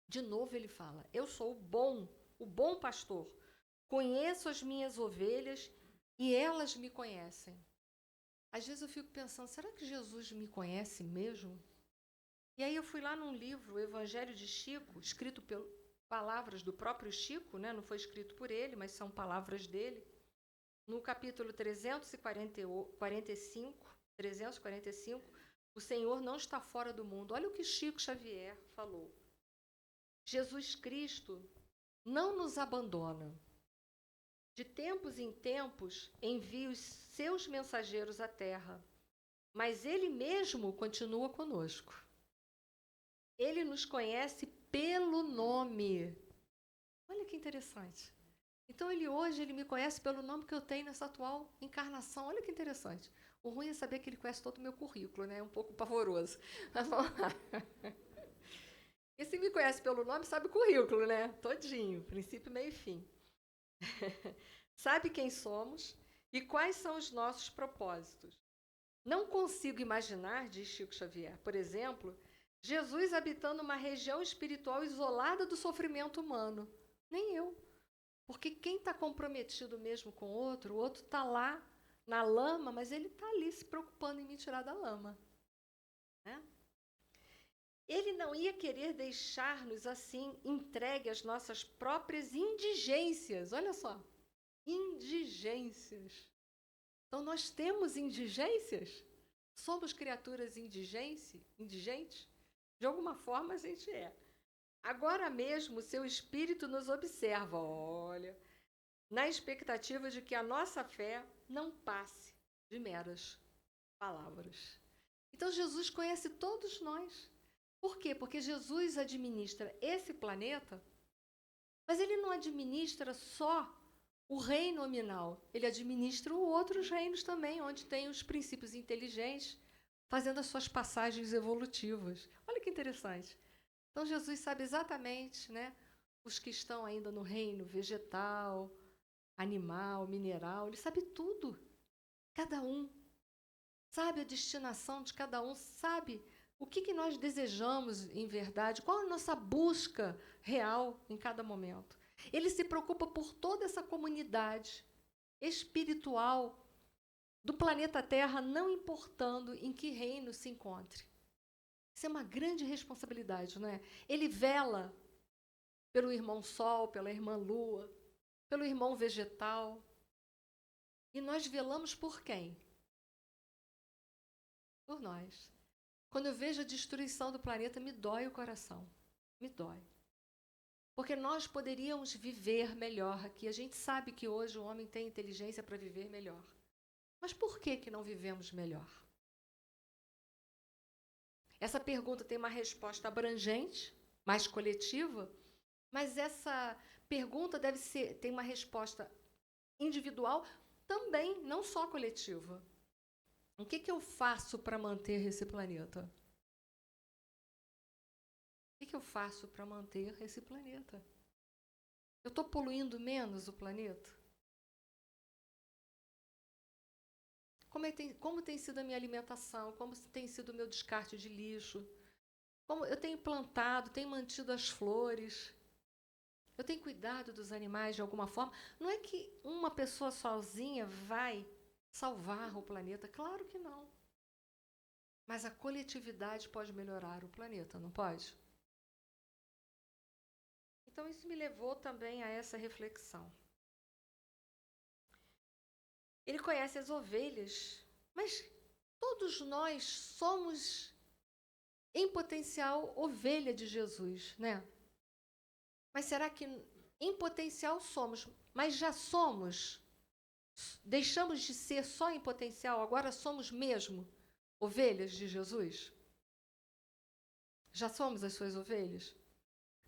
De novo ele fala, eu sou o bom pastor. Conheço as minhas ovelhas e elas me conhecem. Às vezes eu fico pensando, será que Jesus me conhece mesmo? E aí eu fui lá num livro, o Evangelho de Chico, escrito por palavras do próprio Chico, né? Não foi escrito por ele, mas são palavras dele. No capítulo 345, o Senhor não está fora do mundo. Olha o que Chico Xavier falou. Jesus Cristo não nos abandona. De tempos em tempos, envia os seus mensageiros à terra, mas ele mesmo continua conosco. Ele nos conhece pelo nome. Olha que interessante. Então, hoje ele me conhece pelo nome que eu tenho nessa atual encarnação. Olha que interessante. O ruim é saber que ele conhece todo o meu currículo, né? É um pouco pavoroso. Mas vamos lá. E se me conhece pelo nome, sabe o currículo, né? Todinho, princípio, meio e fim. Sabe quem somos e quais são os nossos propósitos. Não consigo imaginar, diz Chico Xavier, por exemplo, Jesus habitando uma região espiritual isolada do sofrimento humano. Nem eu. Porque quem está comprometido mesmo com o outro está lá na lama, mas ele está ali se preocupando em me tirar da lama. Né? Ele não ia querer deixar-nos assim entregue às nossas próprias indigências. Olha só, indigências. Então, nós temos indigências? Somos criaturas indigentes? De alguma forma, a gente é. Agora mesmo, seu espírito nos observa, olha, na expectativa de que a nossa fé não passe de meras palavras. Então, Jesus conhece todos nós. Por quê? Porque Jesus administra esse planeta, mas ele não administra só o reino nominal, ele administra outros reinos também, onde tem os princípios inteligentes fazendo as suas passagens evolutivas. Olha que interessante. Então, Jesus sabe exatamente, né, os que estão ainda no reino vegetal, animal, mineral, ele sabe tudo. Cada um sabe a destinação de cada um, sabe o que nós desejamos em verdade, qual a nossa busca real em cada momento. Ele se preocupa por toda essa comunidade espiritual do planeta Terra, não importando em que reino se encontre. Isso é uma grande responsabilidade, não é? Ele vela pelo irmão Sol, pela irmã Lua, pelo irmão vegetal. E nós velamos por quem? Por nós. Quando eu vejo a destruição do planeta, me dói o coração. Me dói. Porque nós poderíamos viver melhor aqui. A gente sabe que hoje o homem tem inteligência para viver melhor. Mas por que não vivemos melhor? Essa pergunta tem uma resposta abrangente, mais coletiva, mas essa pergunta tem uma resposta individual também, não só coletiva. O que eu faço para manter esse planeta? O que eu faço para manter esse planeta? Eu estou poluindo menos o planeta? Como tem sido a minha alimentação? Como tem sido o meu descarte de lixo? Como eu tenho plantado, tenho mantido as flores? Eu tenho cuidado dos animais de alguma forma? Não é que uma pessoa sozinha vai salvar o planeta? Claro que não. Mas a coletividade pode melhorar o planeta, não pode? Então, isso me levou também a essa reflexão. Ele conhece as ovelhas, mas todos nós somos, em potencial, ovelha de Jesus, né? Mas será que em potencial somos, mas já somos? Deixamos de ser só em potencial, agora somos mesmo ovelhas de Jesus? Já somos as suas ovelhas?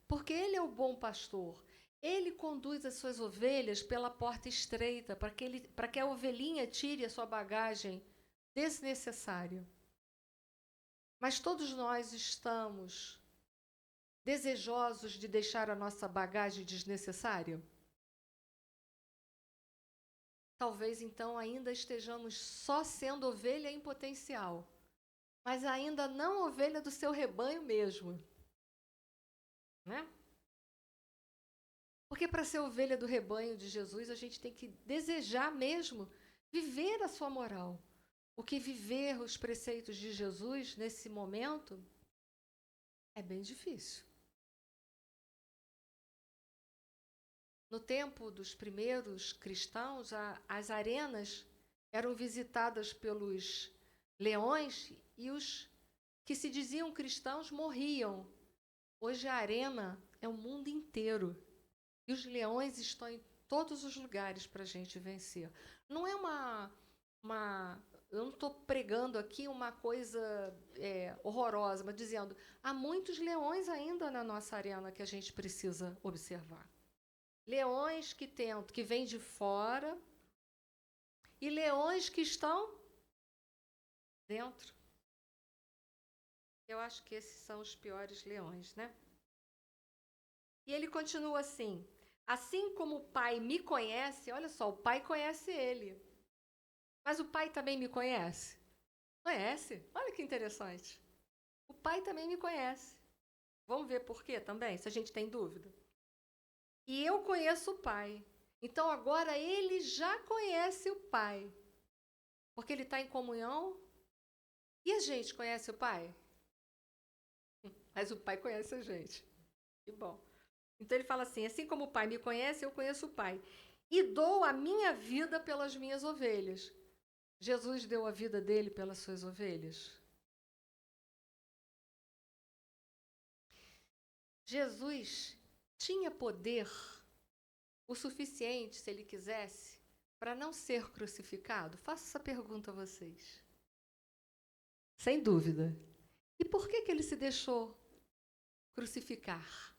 Porque Ele é o bom pastor. Ele conduz as suas ovelhas pela porta estreita, para que a ovelhinha tire a sua bagagem desnecessária. Mas todos nós estamos desejosos de deixar a nossa bagagem desnecessária? Talvez então ainda estejamos só sendo ovelha em potencial, mas ainda não ovelha do seu rebanho mesmo. Né? Porque para ser ovelha do rebanho de Jesus, a gente tem que desejar mesmo viver a sua moral. O que viver os preceitos de Jesus nesse momento é bem difícil. No tempo dos primeiros cristãos, as arenas eram visitadas pelos leões e os que se diziam cristãos morriam. Hoje a arena é o mundo inteiro. E os leões estão em todos os lugares para a gente vencer. Não é eu não estou pregando aqui uma coisa horrorosa, mas dizendo, há muitos leões ainda na nossa arena que a gente precisa observar. Leões que vêm de fora e leões que estão dentro. Eu acho que esses são os piores leões, né? E ele continua assim: assim como o Pai me conhece, olha só, o Pai conhece ele. Mas o Pai também me conhece? Conhece? Olha que interessante. O Pai também me conhece. Vamos ver por quê também, se a gente tem dúvida. E eu conheço o Pai. Então agora ele já conhece o Pai. Porque ele está em comunhão. E a gente conhece o Pai? Mas o Pai conhece a gente. Que bom. Então ele fala assim: assim como o Pai me conhece, eu conheço o Pai. E dou a minha vida pelas minhas ovelhas. Jesus deu a vida dele pelas suas ovelhas? Jesus tinha poder o suficiente, se ele quisesse, para não ser crucificado? Faço essa pergunta a vocês. Sem dúvida. E por que ele se deixou crucificar?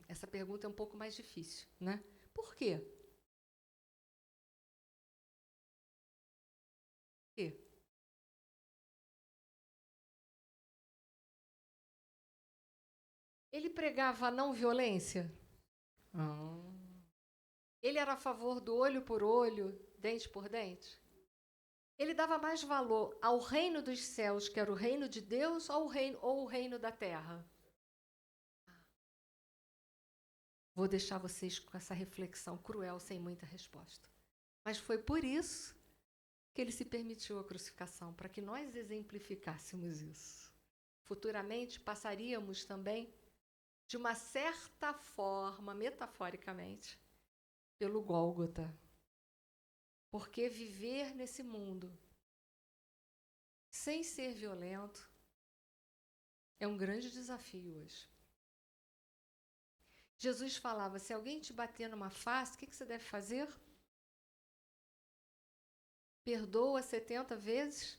Essa pergunta é um pouco mais difícil, né? Por quê? Por quê? Ele pregava a não violência? Ele era a favor do olho por olho, dente por dente? Ele dava mais valor ao reino dos céus, que era o reino de Deus, ou o reino da terra? Vou deixar vocês com essa reflexão cruel, sem muita resposta. Mas foi por isso que ele se permitiu a crucificação, para que nós exemplificássemos isso. Futuramente passaríamos também, de uma certa forma, metaforicamente, pelo Gólgota. Porque viver nesse mundo sem ser violento é um grande desafio hoje. Jesus falava, se alguém te bater numa face, o que você deve fazer? Perdoa 70 vezes?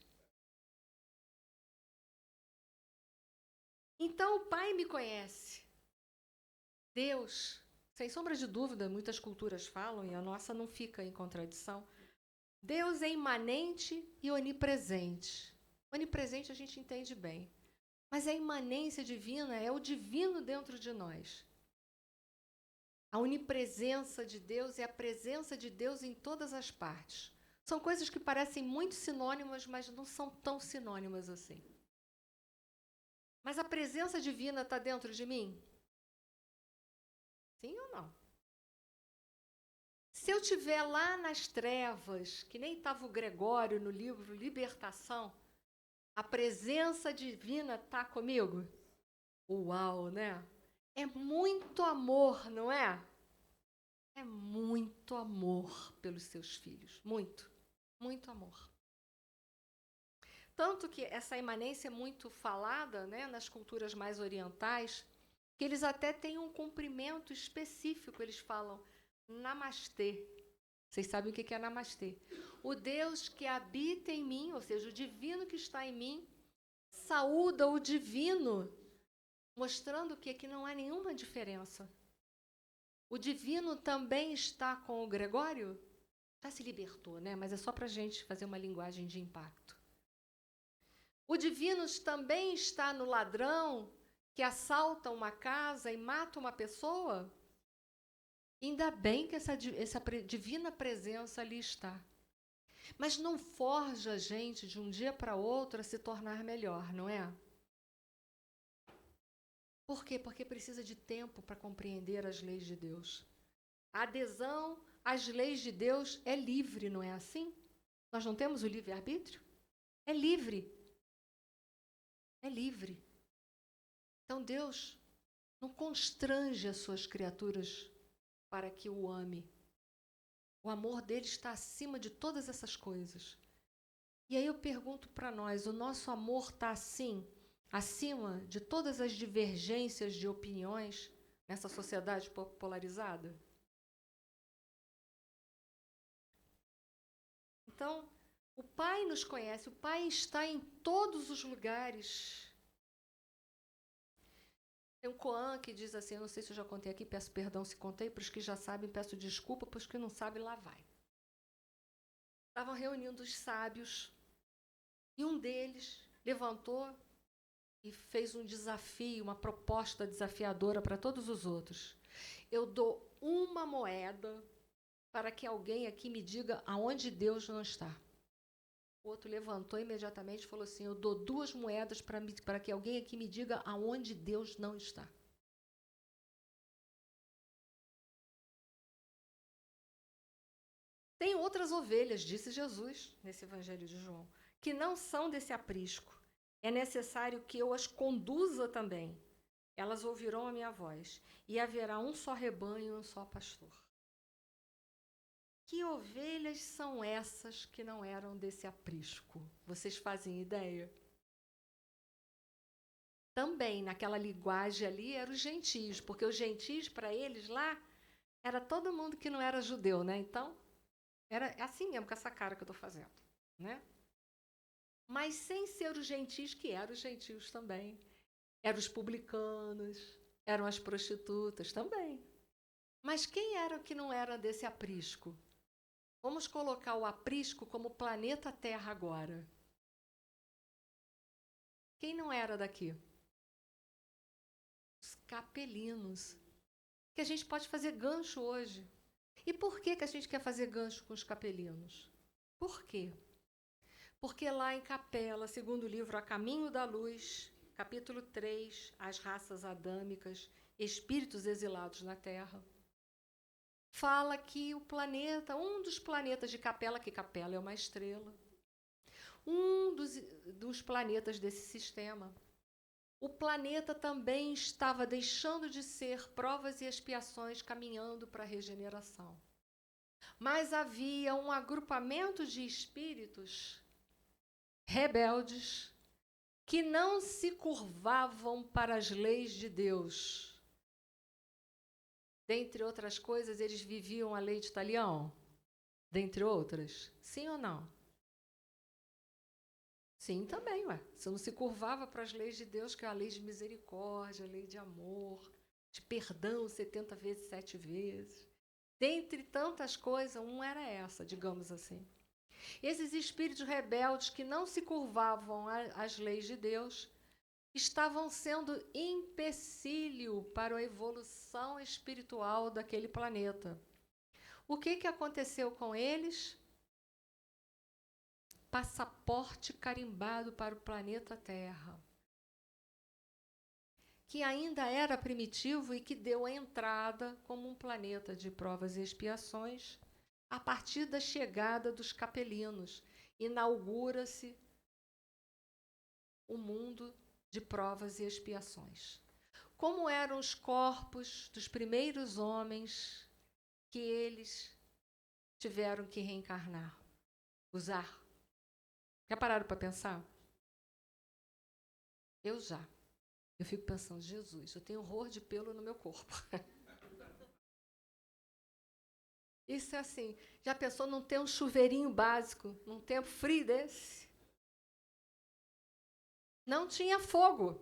Então o Pai me conhece. Deus, sem sombra de dúvida, muitas culturas falam, e a nossa não fica em contradição. Deus é imanente e onipresente. Onipresente a gente entende bem. Mas a imanência divina é o divino dentro de nós. A onipresença de Deus é a presença de Deus em todas as partes. São coisas que parecem muito sinônimas, mas não são tão sinônimas assim. Mas a presença divina está dentro de mim? Sim ou não? Se eu estiver lá nas trevas, que nem estava o Gregório no livro Libertação, a presença divina está comigo? Uau, né? É muito amor, não é? É muito amor pelos seus filhos. Muito, muito amor. Tanto que essa imanência é muito falada, né, nas culturas mais orientais, que eles até têm um cumprimento específico. Eles falam namastê. Vocês sabem o que é namastê? O Deus que habita em mim, ou seja, o divino que está em mim, saúda o divino, mostrando que aqui não há nenhuma diferença. O divino também está com o Gregório? Já se libertou, né? Mas é só para a gente fazer uma linguagem de impacto. O divino também está no ladrão que assalta uma casa e mata uma pessoa? Ainda bem que essa divina presença ali está. Mas não forja a gente de um dia para outro a se tornar melhor, não é? Por quê? Porque precisa de tempo para compreender as leis de Deus. A adesão às leis de Deus é livre, não é assim? Nós não temos o livre-arbítrio? É livre. É livre. Então Deus não constrange as suas criaturas para que o ame. O amor dele está acima de todas essas coisas. E aí eu pergunto para nós, o nosso amor está assim, acima de todas as divergências de opiniões nessa sociedade polarizada? Então, o Pai nos conhece, o Pai está em todos os lugares. Tem um koan que diz assim, eu não sei se eu já contei aqui, peço perdão se contei, para os que já sabem, peço desculpa, para os que não sabem, lá vai. Estavam reunindo os sábios e um deles levantou e fez um desafio, uma proposta desafiadora para todos os outros. Eu dou uma moeda para que alguém aqui me diga aonde Deus não está. O outro levantou imediatamente e falou assim, eu dou 2 moedas para que alguém aqui me diga aonde Deus não está. Tem outras ovelhas, disse Jesus, nesse Evangelho de João, que não são desse aprisco. É necessário que eu as conduza também. Elas ouvirão a minha voz, e haverá um só rebanho e um só pastor. Que ovelhas são essas que não eram desse aprisco? Vocês fazem ideia? Também, naquela linguagem ali, eram os gentios, porque os gentios, para eles lá, era todo mundo que não era judeu, né? Então, era assim mesmo, com essa cara que eu estou fazendo, né? Mas sem ser os gentios, que eram os gentios também. Eram os publicanos, eram as prostitutas também. Mas quem era que não era desse aprisco? Vamos colocar o aprisco como planeta Terra agora. Quem não era daqui? capelinos, que a gente pode fazer gancho hoje. E por que a gente quer fazer gancho com os capelinos? Por quê? Porque lá em Capela, segundo o livro A Caminho da Luz, capítulo 3, As Raças Adâmicas, Espíritos Exilados na Terra, fala que o planeta, um dos planetas de Capela, que Capela é uma estrela, um dos planetas desse sistema, o planeta também estava deixando de ser provas e expiações, caminhando para a regeneração. Mas havia um agrupamento de espíritos rebeldes que não se curvavam para as leis de Deus. Dentre outras coisas, eles viviam a lei de Talião, dentre outras. Sim ou não? Sim, também, ué. Você não se curvava para as leis de Deus, que é a lei de misericórdia, a lei de amor, de perdão 70 vezes, 7 vezes. Dentre tantas coisas, uma era essa, digamos assim. Esses espíritos rebeldes que não se curvavam às leis de Deus estavam sendo empecilho para a evolução espiritual daquele planeta. O que aconteceu com eles? Passaporte carimbado para o planeta Terra, que ainda era primitivo e que deu a entrada como um planeta de provas e expiações a partir da chegada dos capelinos. Inaugura-se o mundo de provas e expiações. Como eram os corpos dos primeiros homens que eles tiveram que reencarnar, usar? Já pararam para pensar? Eu já. Eu fico pensando, Jesus, eu tenho horror de pelo no meu corpo. Isso é assim, já pensou não ter um chuveirinho básico num tempo frio desse? Não tinha fogo.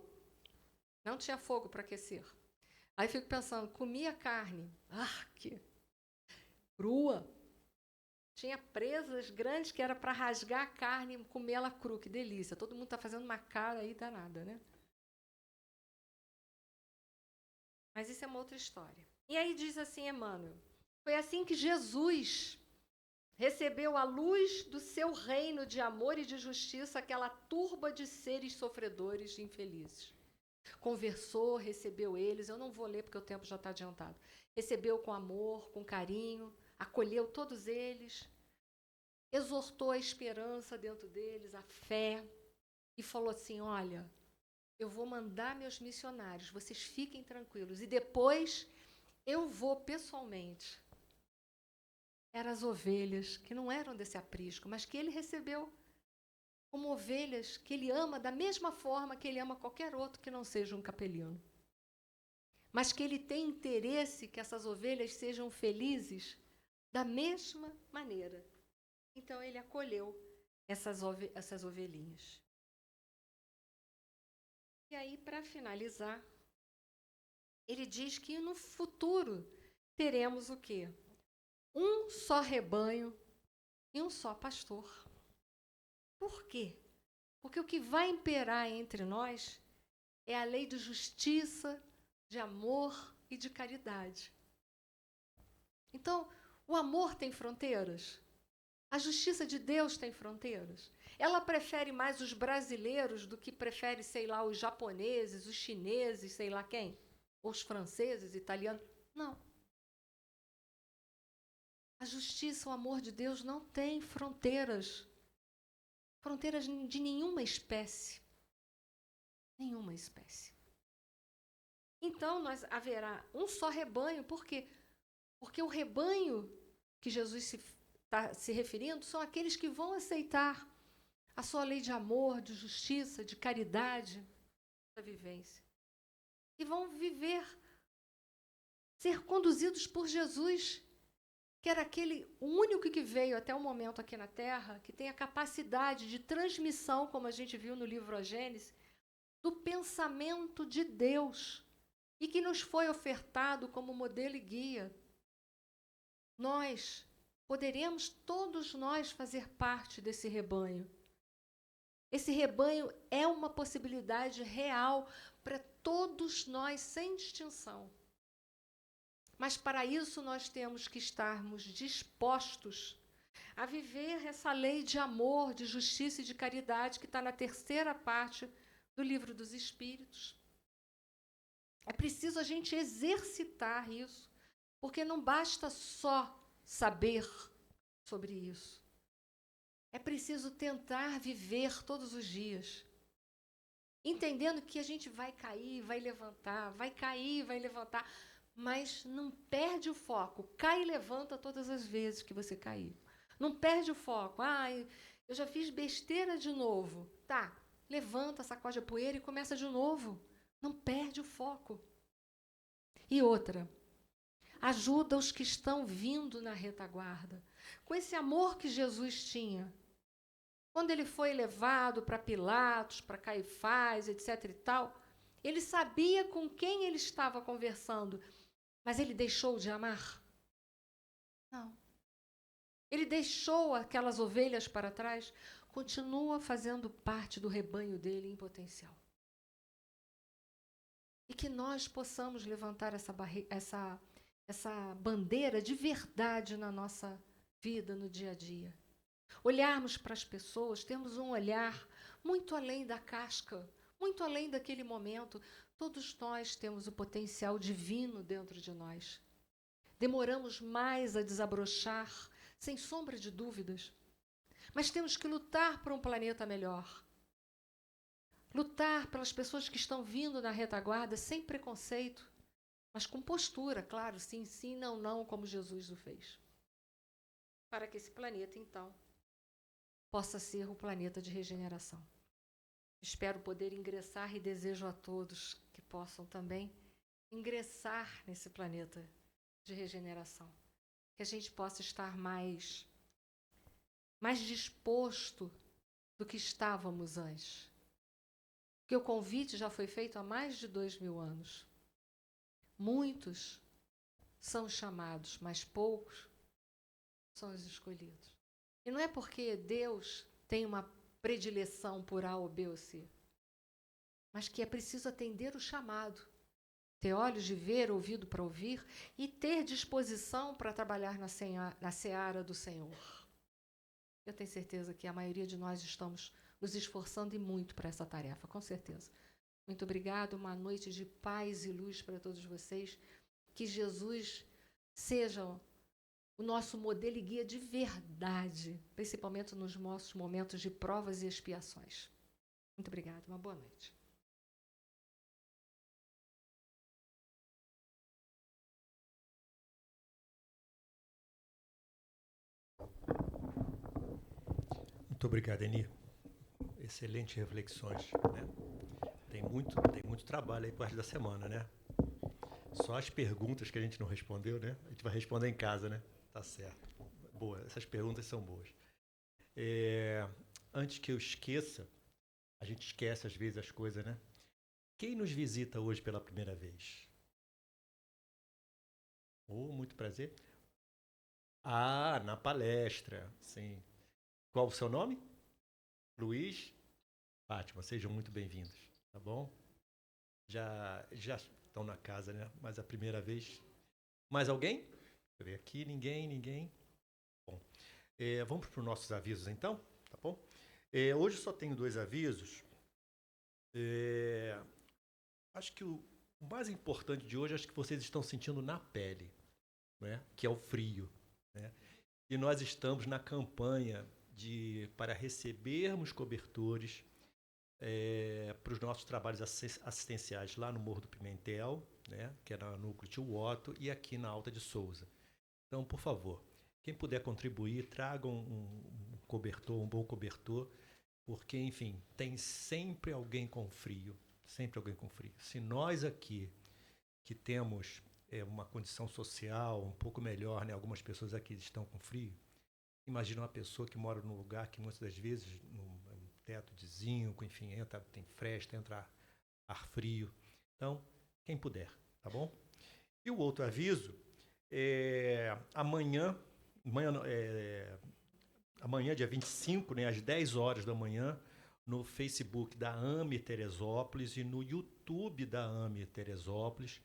Não tinha fogo para aquecer. Aí fico pensando, comia carne. Que crua. Tinha presas grandes que era para rasgar a carne e comer ela crua. Que delícia. Todo mundo está fazendo uma cara aí danada, né? Mas isso é uma outra história. E aí diz assim, Emmanuel, foi assim que Jesus recebeu a luz do seu reino de amor e de justiça, aquela turba de seres sofredores e infelizes. Conversou, recebeu eles, eu não vou ler porque o tempo já está adiantado. Recebeu com amor, com carinho, acolheu todos eles, exortou a esperança dentro deles, a fé, e falou assim, olha, eu vou mandar meus missionários, vocês fiquem tranquilos, e depois eu vou pessoalmente. Eram as ovelhas, que não eram desse aprisco, mas que ele recebeu como ovelhas que ele ama da mesma forma que ele ama qualquer outro que não seja um capelino. Mas que ele tem interesse que essas ovelhas sejam felizes da mesma maneira. Então ele acolheu essas ovelhinhas. E aí, para finalizar, ele diz que no futuro teremos o quê? Um só rebanho e um só pastor. Por quê? Porque o que vai imperar entre nós é a lei de justiça, de amor e de caridade. Então, o amor tem fronteiras? A justiça de Deus tem fronteiras? Ela prefere mais os brasileiros do que prefere, sei lá, os japoneses, os chineses, sei lá quem? Ou os franceses, italianos? Não. A justiça, o amor de Deus não tem fronteiras. Fronteiras de nenhuma espécie. Nenhuma espécie. Então, haverá um só rebanho. Por quê? Porque o rebanho que Jesus está se referindo são aqueles que vão aceitar a sua lei de amor, de justiça, de caridade, da vivência. E vão viver, ser conduzidos por Jesus, que era o único que veio até o momento aqui na Terra, que tem a capacidade de transmissão, como a gente viu no livro A Gênese, do pensamento de Deus, e que nos foi ofertado como modelo e guia. Poderemos todos nós fazer parte desse rebanho. Esse rebanho é uma possibilidade real para todos nós, sem distinção. Mas para isso nós temos que estarmos dispostos a viver essa lei de amor, de justiça e de caridade que está na terceira parte do Livro dos Espíritos. É preciso a gente exercitar isso, porque não basta só saber sobre isso. É preciso tentar viver todos os dias, entendendo que a gente vai cair, vai levantar, vai cair, vai levantar, mas não perde o foco. Cai e levanta todas as vezes que você cair. Não perde o foco. Eu já fiz besteira de novo. Tá, levanta, sacode a poeira e começa de novo. Não perde o foco. E outra, ajuda os que estão vindo na retaguarda. Com esse amor que Jesus tinha, quando ele foi levado para Pilatos, para Caifás, etc. e tal, ele sabia com quem ele estava conversando, mas ele deixou de amar? Não. Ele deixou aquelas ovelhas para trás? Continua fazendo parte do rebanho dele em potencial. E que nós possamos levantar essa bandeira de verdade na nossa vida, no dia a dia. Olharmos para as pessoas, temos um olhar muito além da casca, muito além daquele momento. Todos nós temos o potencial divino dentro de nós. Demoramos mais a desabrochar, sem sombra de dúvidas. Mas temos que lutar por um planeta melhor. Lutar pelas pessoas que estão vindo na retaguarda sem preconceito, mas com postura, claro, sim, sim, não, não, como Jesus o fez. Para que esse planeta, então, possa ser um planeta de regeneração. Espero poder ingressar e desejo a todos que possam também ingressar nesse planeta de regeneração. Que a gente possa estar mais disposto do que estávamos antes. Porque o convite já foi feito há mais de 2000 anos. Muitos são chamados, mas poucos são os escolhidos. E não é porque Deus tem uma predileção por A ou B ou C, mas que é preciso atender o chamado, ter olhos de ver, ouvido para ouvir e ter disposição para trabalhar na seara do Senhor. Eu tenho certeza que a maioria de nós estamos nos esforçando e muito para essa tarefa, com certeza. Muito obrigada, uma noite de paz e luz para todos vocês. Que Jesus seja o nosso modelo e guia de verdade, principalmente nos nossos momentos de provas e expiações. Muito obrigada, uma boa noite. Muito obrigado, Eni. Excelentes reflexões, né? Tem muito trabalho aí parte da semana, né? Só as perguntas que a gente não respondeu, né? A gente vai responder em casa, né? Tá certo. Boa, essas perguntas são boas. Antes que eu esqueça, a gente esquece às vezes as coisas, né? Quem nos visita hoje pela primeira vez? Muito prazer. Na palestra, sim. Qual o seu nome? Luiz, Fátima, sejam muito bvindos, tá bom? Já estão na casa, né? Mas a primeira vez. Mais alguém? Deixa eu ver aqui, ninguém. Bom, vamos para os nossos avisos então, tá bom? Hoje só tenho 2 avisos. Acho que o mais importante de hoje, acho que vocês estão sentindo na pele, né? Que é o frio, né? E nós estamos na campanha para recebermos cobertores para os nossos trabalhos assistenciais lá no Morro do Pimentel, né, que é no Núcleo Tio Otto, e aqui na Alta de Souza. Então, por favor, quem puder contribuir, tragam um cobertor, um bom cobertor, porque, enfim, tem sempre alguém com frio, sempre alguém com frio. Se nós aqui, que temos uma condição social um pouco melhor, né, algumas pessoas aqui estão com frio, imagina uma pessoa que mora num lugar que muitas das vezes, num teto de zinco, enfim, tem fresta, entra ar frio. Então, quem puder, tá bom? E o outro aviso amanhã, dia 25, né, às 10 horas da manhã, no Facebook da AME Teresópolis e no YouTube da AME Teresópolis.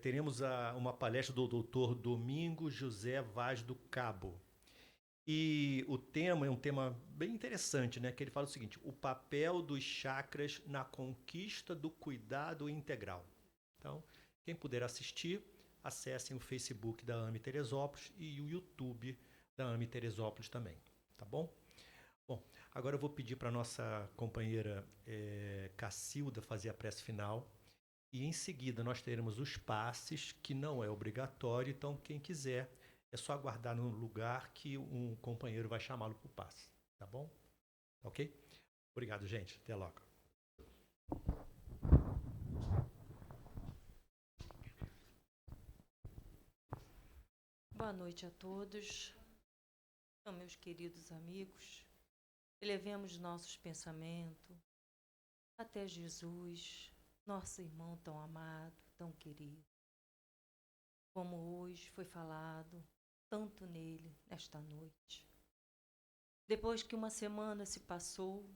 Teremos uma palestra do Dr. Domingos José Vaz do Cabo. E o tema é um tema bem interessante, né? Que ele fala o seguinte: o papel dos chakras na conquista do cuidado integral. Então, quem puder assistir, acessem o Facebook da AME Teresópolis e o YouTube da AME Teresópolis também, tá bom? Bom, agora eu vou pedir para a nossa companheira Cacilda fazer a prece final. E em seguida nós teremos os passes, que não é obrigatório, então quem quiser é só aguardar no lugar que um companheiro vai chamá-lo para o passe, tá bom? Ok? Obrigado, gente. Até logo. Boa noite a todos. Então, meus queridos amigos, elevemos nossos pensamentos até Jesus, nosso irmão tão amado, tão querido. Como hoje foi falado tanto nele nesta noite. Depois que uma semana se passou,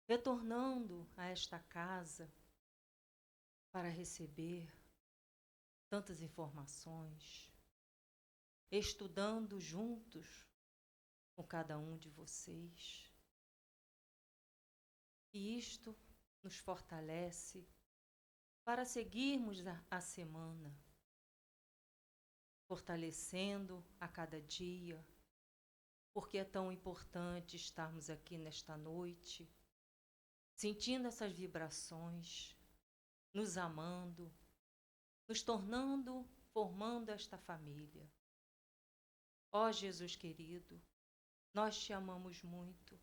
retornando a esta casa para receber tantas informações, estudando juntos com cada um de vocês. E isto nos fortalece para seguirmos a semana, fortalecendo a cada dia, porque é tão importante estarmos aqui nesta noite, sentindo essas vibrações, nos amando, nos tornando, formando esta família. Ó Jesus querido, nós te amamos muito.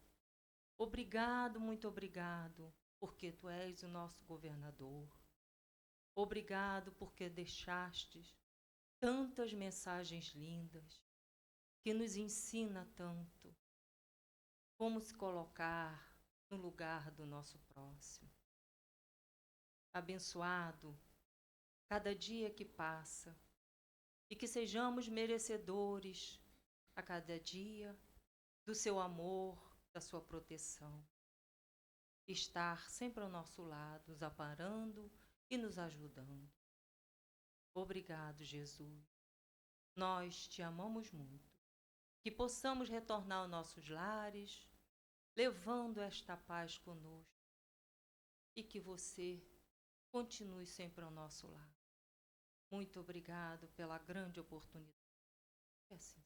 Obrigado, muito obrigado, porque tu és o nosso governador. Obrigado porque deixastes tantas mensagens lindas que nos ensina tanto como se colocar no lugar do nosso próximo. Abençoado cada dia que passa e que sejamos merecedores a cada dia do seu amor, da sua proteção. Estar sempre ao nosso lado, nos amparando e nos ajudando. Obrigado, Jesus. Nós te amamos muito. Que possamos retornar aos nossos lares, levando esta paz conosco. E que você continue sempre ao nosso lado. Muito obrigado pela grande oportunidade. É assim.